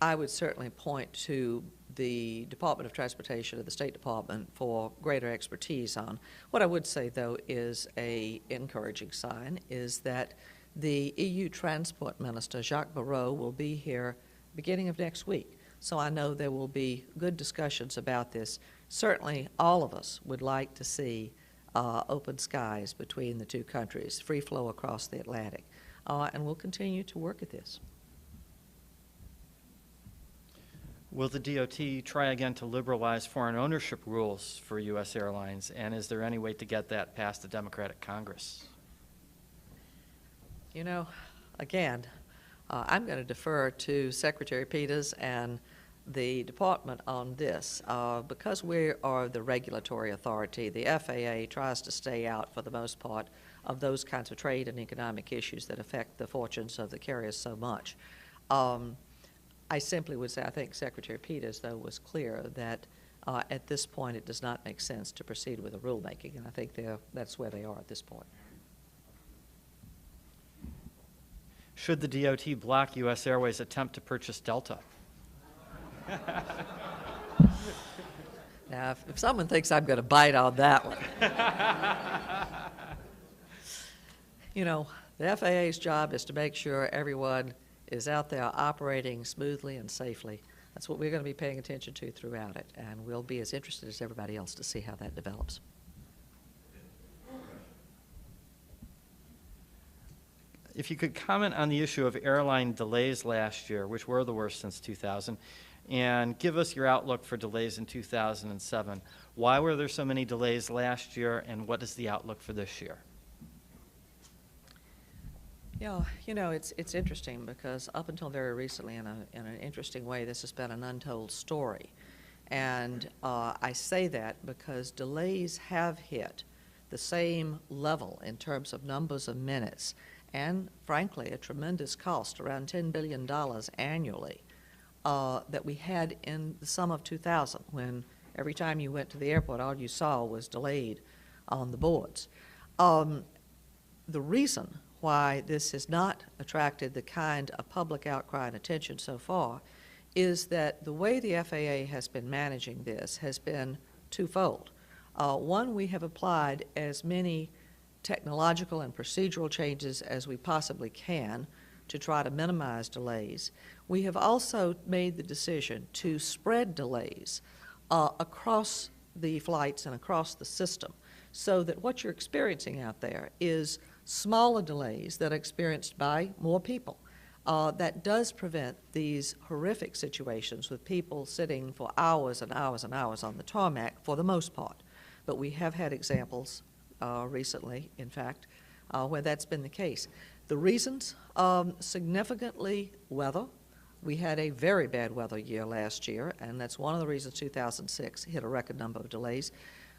I would certainly point to the Department of Transportation and the State Department for greater expertise on. What I would say, though, is an encouraging sign is that the EU Transport Minister, Jacques Barrot, will be here beginning of next week. So I know there will be good discussions about this. Certainly all of us would like to see open skies between the two countries, free flow across the Atlantic, and we'll continue to work at this. Will the DOT try again to liberalize foreign ownership rules for U.S. airlines, and is there any way to get that past the Democratic Congress? You know, again, I'm going to defer to Secretary Peters and the department on this. Because we are the regulatory authority, the FAA tries to stay out, for the most part, of those kinds of trade and economic issues that affect the fortunes of the carriers so much. I simply would say I think Secretary Peters, though, was clear that at this point it does not make sense to proceed with a rulemaking, and I think that's where they are at this point. Should the DOT block U.S. Airways' attempt to purchase Delta? Now, if someone thinks I'm going to bite on that one, you know, the FAA's job is to make sure everyone is out there operating smoothly and safely. That's what we're going to be paying attention to throughout it, and we'll be as interested as everybody else to see how that develops. If you could comment on the issue of airline delays last year, which were the worst since 2000, and give us your outlook for delays in 2007. Why were there so many delays last year, and what is the outlook for this year? Yeah, you know, it's interesting because up until very recently, in an interesting way, this has been an untold story. And I say that because delays have hit the same level in terms of numbers of minutes and, frankly, a tremendous cost, around $10 billion annually, that we had in the summer of 2000, when every time you went to the airport, all you saw was delayed on the boards. The reason why this has not attracted the kind of public outcry and attention so far is that the way the FAA has been managing this has been twofold. One, we have applied as many technological and procedural changes as we possibly can to try to minimize delays. We have also made the decision to spread delays across the flights and across the system, so that what you're experiencing out there is smaller delays that are experienced by more people. That does prevent these horrific situations with people sitting for hours and hours and hours on the tarmac for the most part. But we have had examples recently, in fact, where that's been the case. The reasons, significantly weather. We had a very bad weather year last year, and that's one of the reasons 2006 hit a record number of delays.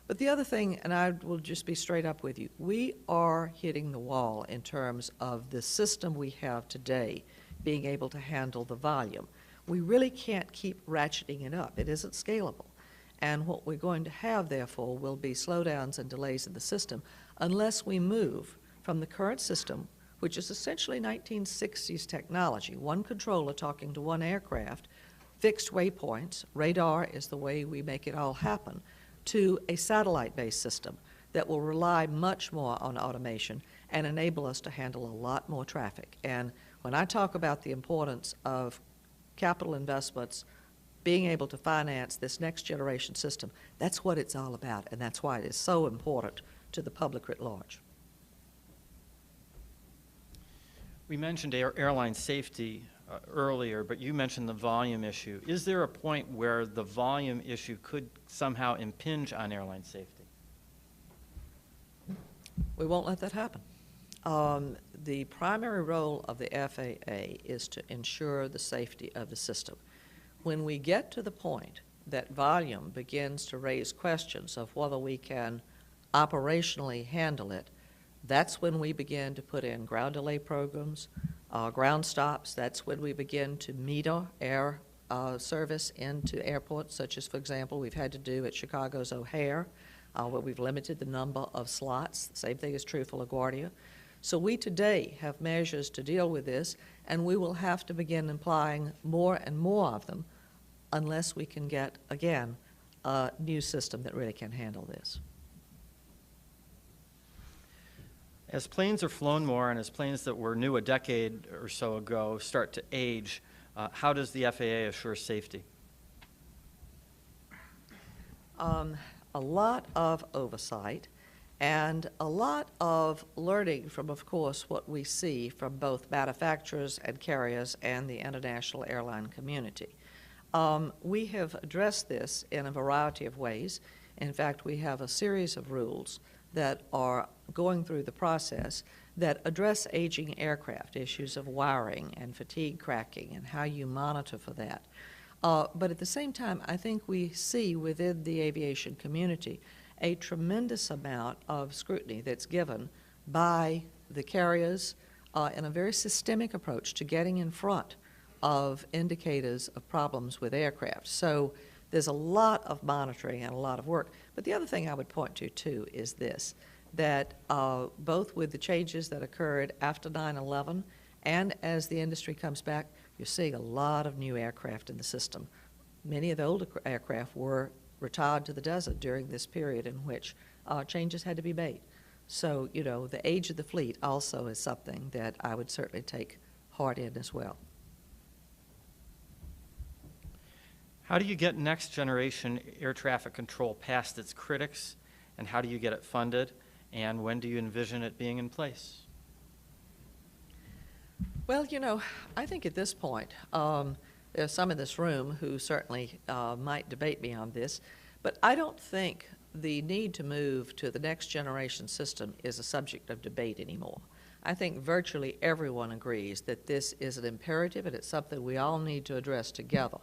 But the other thing, and I will just be straight up with you, we are hitting the wall in terms of the system we have today being able to handle the volume. We really can't keep ratcheting it up. It isn't scalable. And what we're going to have, therefore, will be slowdowns and delays in the system unless we move from the current system, which is essentially 1960s technology, one controller talking to one aircraft, fixed waypoints, radar is the way we make it all happen, to a satellite-based system that will rely much more on automation and enable us to handle a lot more traffic. And when I talk about the importance of capital investments, being able to finance this next generation system, that's what it's all about, and that's why it is so important to the public writ large. We mentioned airline safety earlier, but you mentioned the volume issue. Is there a point where the volume issue could somehow impinge on airline safety? We won't let that happen. The primary role of the FAA is to ensure the safety of the system. When we get to the point that volume begins to raise questions of whether we can operationally handle it, that's when we begin to put in ground delay programs, ground stops. That's when we begin to meter air service into airports, such as, for example, we've had to do at Chicago's O'Hare, where we've limited the number of slots. The same thing is true for LaGuardia. So we today have measures to deal with this, and we will have to begin applying more and more of them unless we can get, again, a new system that really can handle this. As planes are flown more and as planes that were new a decade or so ago start to age, how does the FAA assure safety? A lot of oversight and a lot of learning from, of course, what we see from both manufacturers and carriers and the international airline community. We have addressed this in a variety of ways. In fact, we have a series of rules that are going through the process that address aging aircraft, issues of wiring and fatigue cracking and how you monitor for that. But at the same time, I think we see within the aviation community a tremendous amount of scrutiny that's given by the carriers in a very systemic approach to getting in front of indicators of problems with aircraft. So there's a lot of monitoring and a lot of work. But the other thing I would point to, too, is this, that both with the changes that occurred after 9/11 and as the industry comes back, you're seeing a lot of new aircraft in the system. Many of the older aircraft were retired to the desert during this period in which changes had to be made. So, you know, the age of the fleet also is something that I would certainly take heart in as well. How do you get next generation air traffic control past its critics, and how do you get it funded, and when do you envision it being in place? Well, you know, I think at this point, there are some in this room who certainly might debate me on this, but I don't think the need to move to the next generation system is a subject of debate anymore. I think virtually everyone agrees that this is an imperative and it's something we all need to address together.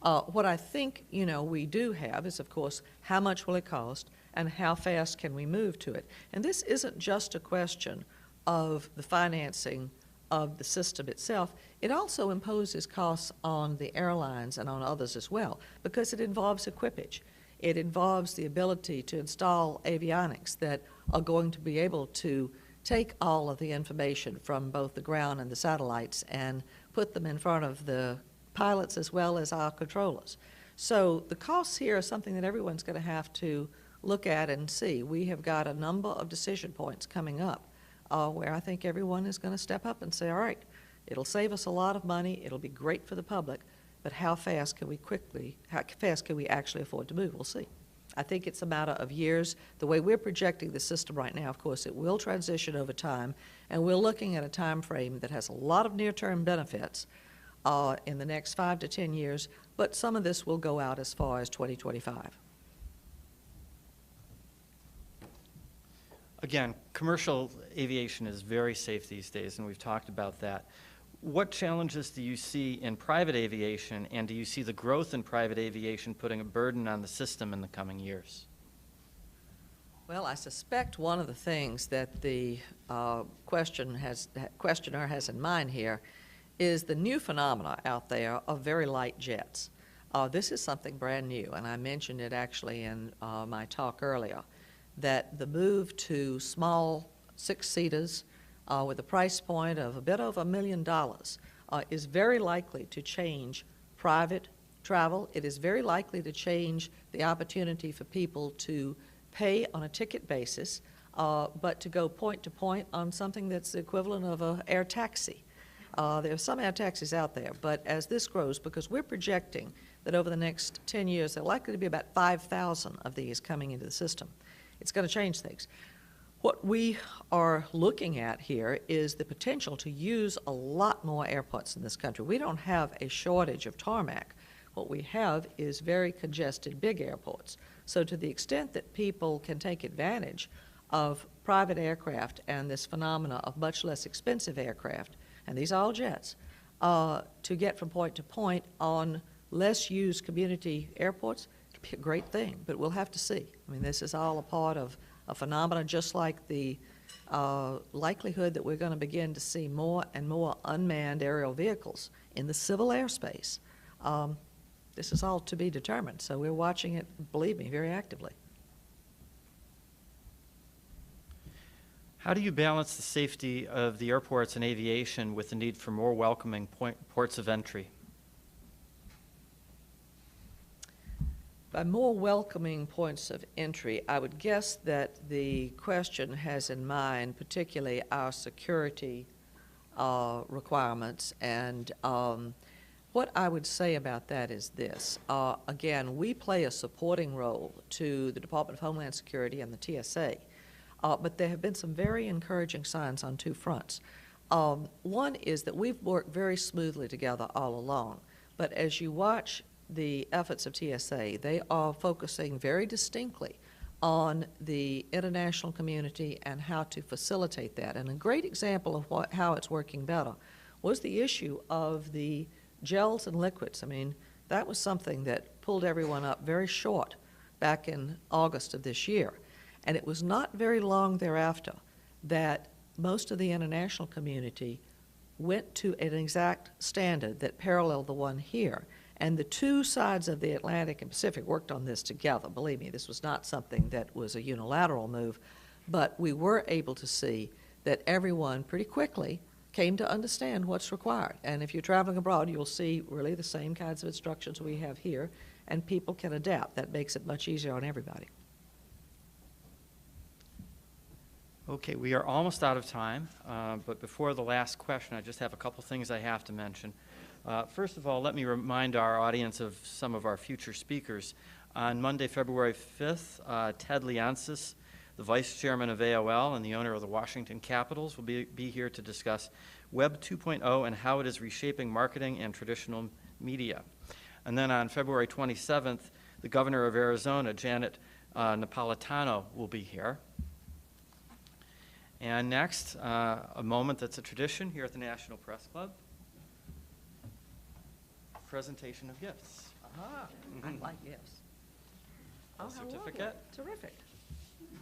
What I think, you know, we do have is, of course, how much will it cost and how fast can we move to it? And this isn't just a question of the financing of the system itself. It also imposes costs on the airlines and on others as well, because it involves equipage. It involves the ability to install avionics that are going to be able to take all of the information from both the ground and the satellites and put them in front of the pilots as well as our controllers. So the costs here are something that everyone's going to have to look at and see. We have got a number of decision points coming up where I think everyone is going to step up and say, all right, it'll save us a lot of money, it'll be great for the public, but how fast can we actually afford to move? We'll see. I think it's a matter of years. The way we're projecting the system right now, of course, it will transition over time, and we're looking at a time frame that has a lot of near-term benefits in the next 5 to 10 years, but some of this will go out as far as 2025. Again, commercial aviation is very safe these days, and we've talked about that. What challenges do you see in private aviation, and do you see the growth in private aviation putting a burden on the system in the coming years? Well, I suspect one of the things that the questioner has in mind here is the new phenomena out there of very light jets. This is something brand new, and I mentioned it actually in my talk earlier, that the move to small six-seaters with a price point of a bit over $1 million is very likely to change private travel. It is very likely to change the opportunity for people to pay on a ticket basis, but to go point to point on something that's the equivalent of an air taxi. There are some air taxis out there, but as this grows, because we're projecting that over the next 10 years, there are likely to be about 5,000 of these coming into the system. It's going to change things. What we are looking at here is the potential to use a lot more airports in this country. We don't have a shortage of tarmac. What we have is very congested big airports. So to the extent that people can take advantage of private aircraft and this phenomena of much less expensive aircraft, and these are all jets, to get from point to point on less used community airports, it'd be a great thing, but we'll have to see. I mean, this is all a part of a phenomenon, just like the likelihood that we're going to begin to see more and more unmanned aerial vehicles in the civil airspace. This is all to be determined, so we're watching it, believe me, very actively. How do you balance the safety of the airports and aviation with the need for more welcoming ports of entry? By more welcoming points of entry, I would guess that the question has in mind particularly our security requirements. And what I would say about that is this. Again, we play a supporting role to the Department of Homeland Security and the TSA. But there have been some very encouraging signs on two fronts. One is that we've worked very smoothly together all along. But as you watch the efforts of TSA, they are focusing very distinctly on the international community and how to facilitate that. And a great example of how it's working better was the issue of the gels and liquids. I mean, that was something that pulled everyone up very short back in August of this year. And it was not very long thereafter that most of the international community went to an exact standard that paralleled the one here. And the two sides of the Atlantic and Pacific worked on this together. Believe me, this was not something that was a unilateral move, but we were able to see that everyone pretty quickly came to understand what's required. And if you're traveling abroad, you'll see really the same kinds of instructions we have here, and people can adapt. That makes it much easier on everybody. Okay, we are almost out of time, but before the last question, I just have a couple things I have to mention. First of all, let me remind our audience of some of our future speakers. On Monday, February 5th, Ted Leonsis, the Vice Chairman of AOL and the owner of the Washington Capitals, will be here to discuss Web 2.0 and how it is reshaping marketing and traditional media. And then on February 27th, the Governor of Arizona, Janet Napolitano, will be here. And next, a moment that's a tradition here at the National Press Club. Presentation of gifts. Aha, I like gifts. A how lovely. certificate. Terrific.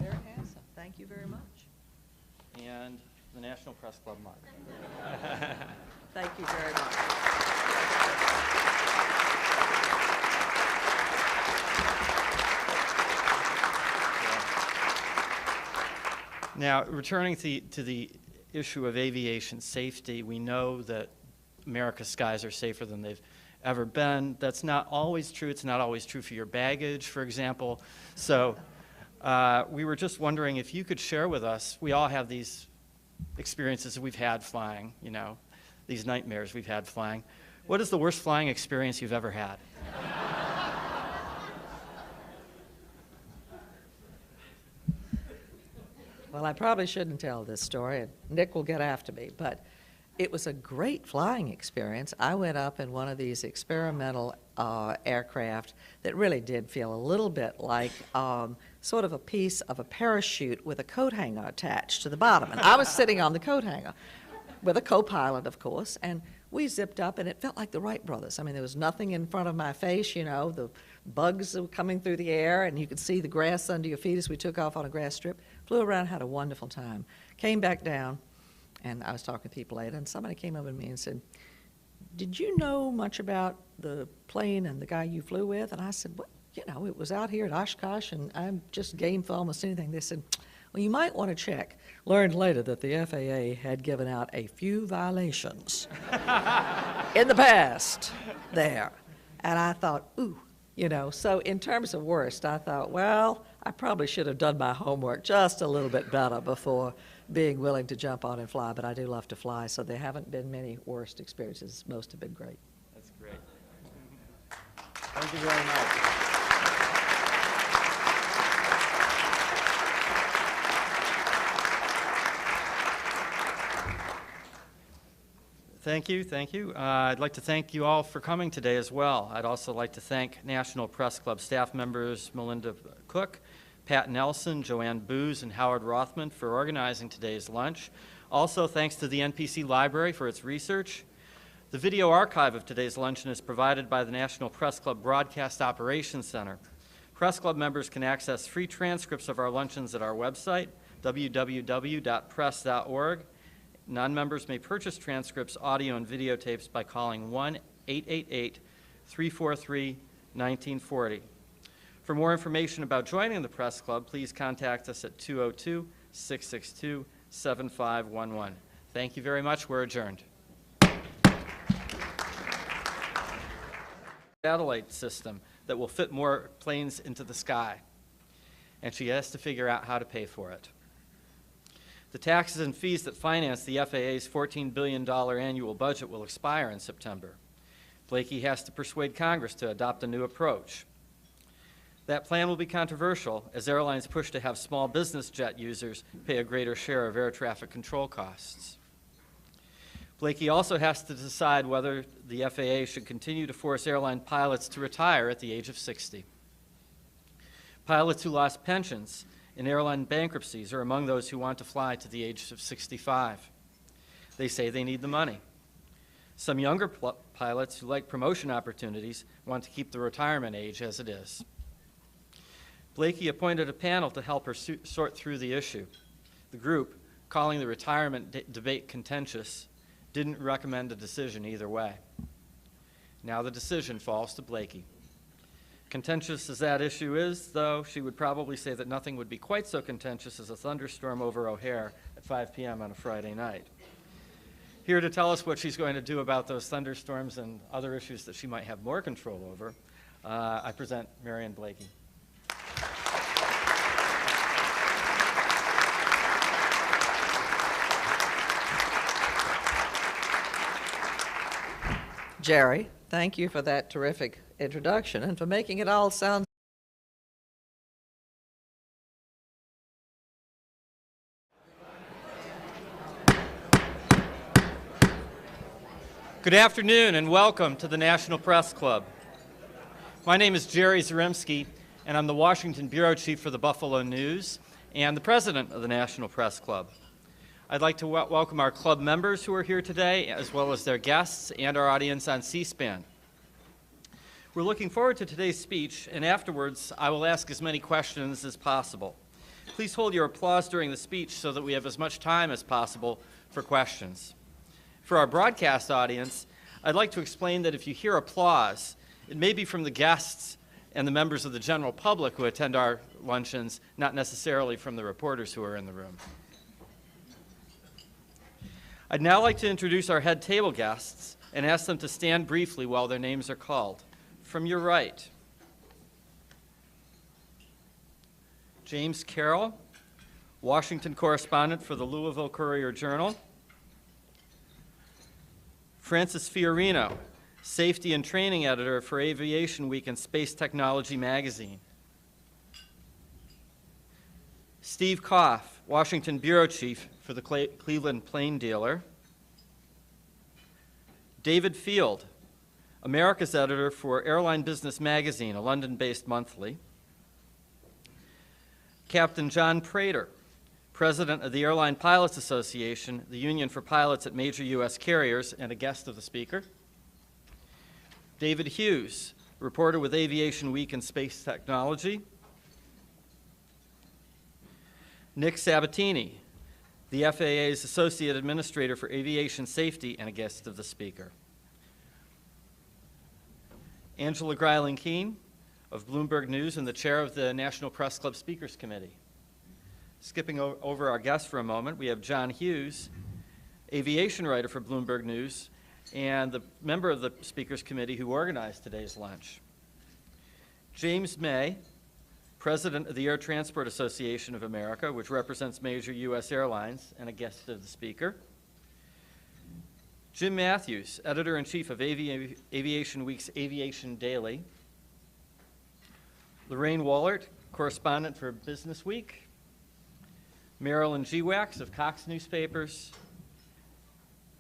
Very handsome. Thank you very much. And the National Press Club mark. Thank you very much. Now, returning to the issue of aviation safety, we know that America's skies are safer than they've ever been. That's not always true. It's not always true for your baggage, for example. So we were just wondering if you could share with us, we all have these experiences that we've had flying, you know, these nightmares we've had flying. What is the worst flying experience you've ever had? Well, I probably shouldn't tell this story, and Nick will get after me, but it was a great flying experience. I went up in one of these experimental aircraft that really did feel a little bit like sort of a piece of a parachute with a coat hanger attached to the bottom. And I was sitting on the coat hanger with a co-pilot, of course, and we zipped up, and it felt like the Wright brothers. I mean, there was nothing in front of my face, you know, the bugs were coming through the air, and you could see the grass under your feet as we took off on a grass strip. Flew around, had a wonderful time. Came back down, and I was talking to people later, and somebody came over to me and said, "Did you know much about the plane and the guy you flew with?" And I said, "Well, you know, it was out here at Oshkosh, and I'm just game for almost anything." They said, "Well, you might want to check." Learned later that the FAA had given out a few violations in the past there. And I thought, ooh, you know, so in terms of worst, I thought, well, I probably should have done my homework just a little bit better before being willing to jump on and fly, but I do love to fly, so there haven't been many worst experiences. Most have been great. That's great. Thank you very much. Thank you, thank you. I'd like to thank you all for coming today as well. I'd also like to thank National Press Club staff members Melinda Cook, Pat Nelson, Joanne Booz, and Howard Rothman for organizing today's lunch. Also, thanks to the NPC Library for its research. The video archive of today's luncheon is provided by the National Press Club Broadcast Operations Center. Press Club members can access free transcripts of our luncheons at our website, www.press.org. Non-members may purchase transcripts, audio, and videotapes by calling 1-888-343-1940. For more information about joining the Press Club, please contact us at 202-662-7511. Thank you very much. We're adjourned. Satellite system that will fit more planes into the sky, and she has to figure out how to pay for it. The taxes and fees that finance the FAA's $14 billion annual budget will expire in September. Blakey has to persuade Congress to adopt a new approach. That plan will be controversial as airlines push to have small business jet users pay a greater share of air traffic control costs. Blakey also has to decide whether the FAA should continue to force airline pilots to retire at the age of 60. Pilots who lost pensions in airline bankruptcies are among those who want to fly to the age of 65. They say they need the money. Some younger pilots who like promotion opportunities want to keep the retirement age as it is. Blakey appointed a panel to help her sort through the issue. The group, calling the retirement debate contentious, didn't recommend a decision either way. Now the decision falls to Blakey. Contentious as that issue is, though, she would probably say that nothing would be quite so contentious as a thunderstorm over O'Hare at 5 p.m. on a Friday night. Here to tell us what she's going to do about those thunderstorms and other issues that she might have more control over, I present Marion Blakey. Jerry, thank you for that terrific introduction and for making it all sound. Good afternoon and welcome to the National Press Club. My name is Jerry Zaremski, and I'm the Washington Bureau Chief for the Buffalo News and the President of the National Press Club. I'd like to welcome our club members who are here today, as well as their guests and our audience on C-SPAN. We're looking forward to today's speech, and afterwards I will ask as many questions as possible. Please hold your applause during the speech so that we have as much time as possible for questions. For our broadcast audience, I'd like to explain that if you hear applause, it may be from the guests and the members of the general public who attend our luncheons, not necessarily from the reporters who are in the room. I'd now like to introduce our head table guests and ask them to stand briefly while their names are called. From your right, James Carroll, Washington correspondent for the Louisville Courier-Journal. Francis Fiorino, safety and training editor for Aviation Week and Space Technology magazine. Steve Koff, Washington bureau chief for the Cleveland Plane Dealer. David Field, America's editor for Airline Business Magazine, a London-based monthly. Captain John Prater, president of the Airline Pilots Association, the union for pilots at major U.S. carriers, and a guest of the speaker. David Hughes, reporter with Aviation Week and Space Technology. Nick Sabatini, the FAA's Associate Administrator for Aviation Safety and a guest of the speaker. Angela Greiling-Keene of Bloomberg News and the chair of the National Press Club Speakers Committee. Skipping over our guests for a moment, we have John Hughes, aviation writer for Bloomberg News and the member of the Speakers Committee who organized today's lunch. James May, president of the Air Transport Association of America, which represents major U.S. airlines, and a guest of the speaker. Jim Matthews, editor-in-chief of Aviation Week's Aviation Daily. Lorraine Wohlert, correspondent for Business Week. Marilyn G-Wax of Cox Newspapers.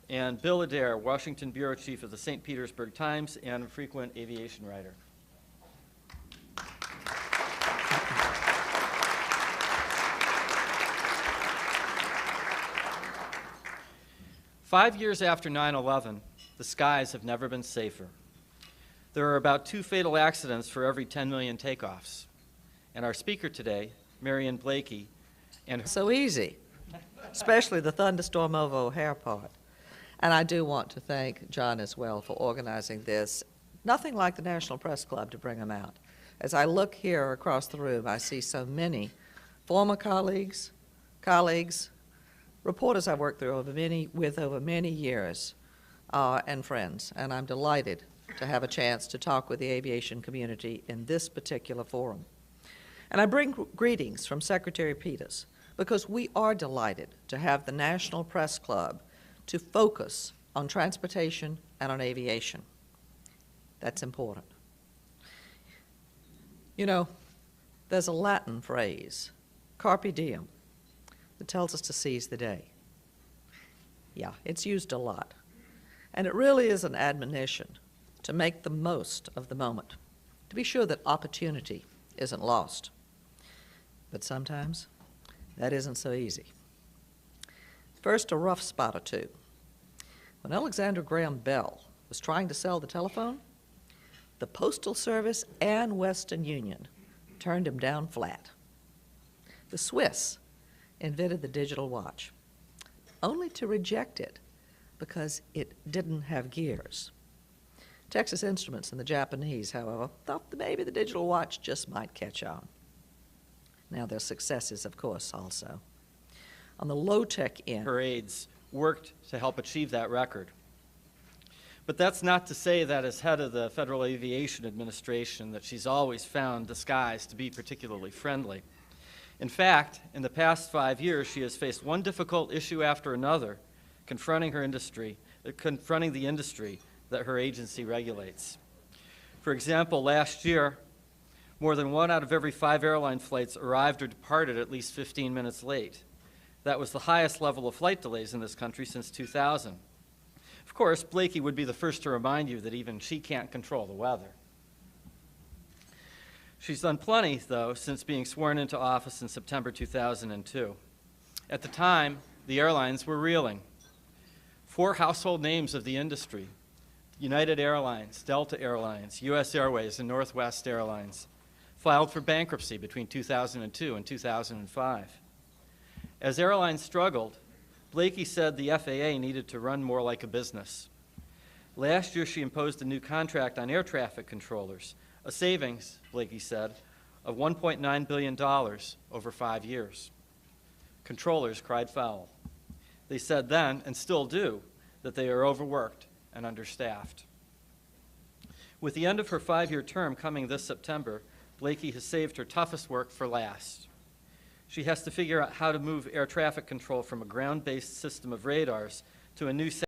And Bill Adair, Washington bureau chief of the St. Petersburg Times and a frequent aviation writer. 5 years after 9/11, the skies have never been safer. There are about 2 fatal accidents for every 10 million takeoffs. And our speaker today, Marion Blakey, and So easy, especially the thunderstorm over O'Hare part. And I do want to thank John as well for organizing this. Nothing like the National Press Club to bring them out. As I look here across the room, I see so many former colleagues, reporters I've worked with over many years, and friends. And I'm delighted to have a chance to talk with the aviation community in this particular forum. And I bring greetings from Secretary Peters, because we are delighted to have the National Press Club to focus on transportation and on aviation. That's important. You know, there's a Latin phrase, carpe diem, that tells us to seize the day. Yeah, it's used a lot. And it really is an admonition to make the most of the moment, to be sure that opportunity isn't lost. But sometimes that isn't so easy. First, a rough spot or two. When Alexander Graham Bell was trying to sell the telephone, the Postal Service and Western Union turned him down flat. The Swiss invented the digital watch. only to reject it because it didn't have gears. Texas Instruments and the Japanese, however, thought that maybe the digital watch just might catch on. Now, their successes, of course, also. On the low-tech end, Her aides worked to help achieve that record. But that's not to say that as head of the Federal Aviation Administration that she's always found the skies to be particularly friendly. In fact, in the past 5 years, she has faced one difficult issue after another, confronting the industry that her agency regulates. For example, last year, more than 1 out of every 5 airline flights arrived or departed at least 15 minutes late. That was the highest level of flight delays in this country since 2000. Of course, Blakey would be the first to remind you that even she can't control the weather. She's done plenty, though, since being sworn into office in September 2002. At the time, the airlines were reeling. 4 household names of the industry, United Airlines, Delta Airlines, U.S. Airways, and Northwest Airlines, filed for bankruptcy between 2002 and 2005. As airlines struggled, Blakey said the FAA needed to run more like a business. Last year, she imposed a new contract on air traffic controllers, a savings, Blakey said, of $1.9 billion over 5 years. Controllers cried foul. They said then, and still do, that they are overworked and understaffed. With the end of her 5-year term coming this September, Blakey has saved her toughest work for last. She has to figure out how to move air traffic control from a ground-based system of radars to a new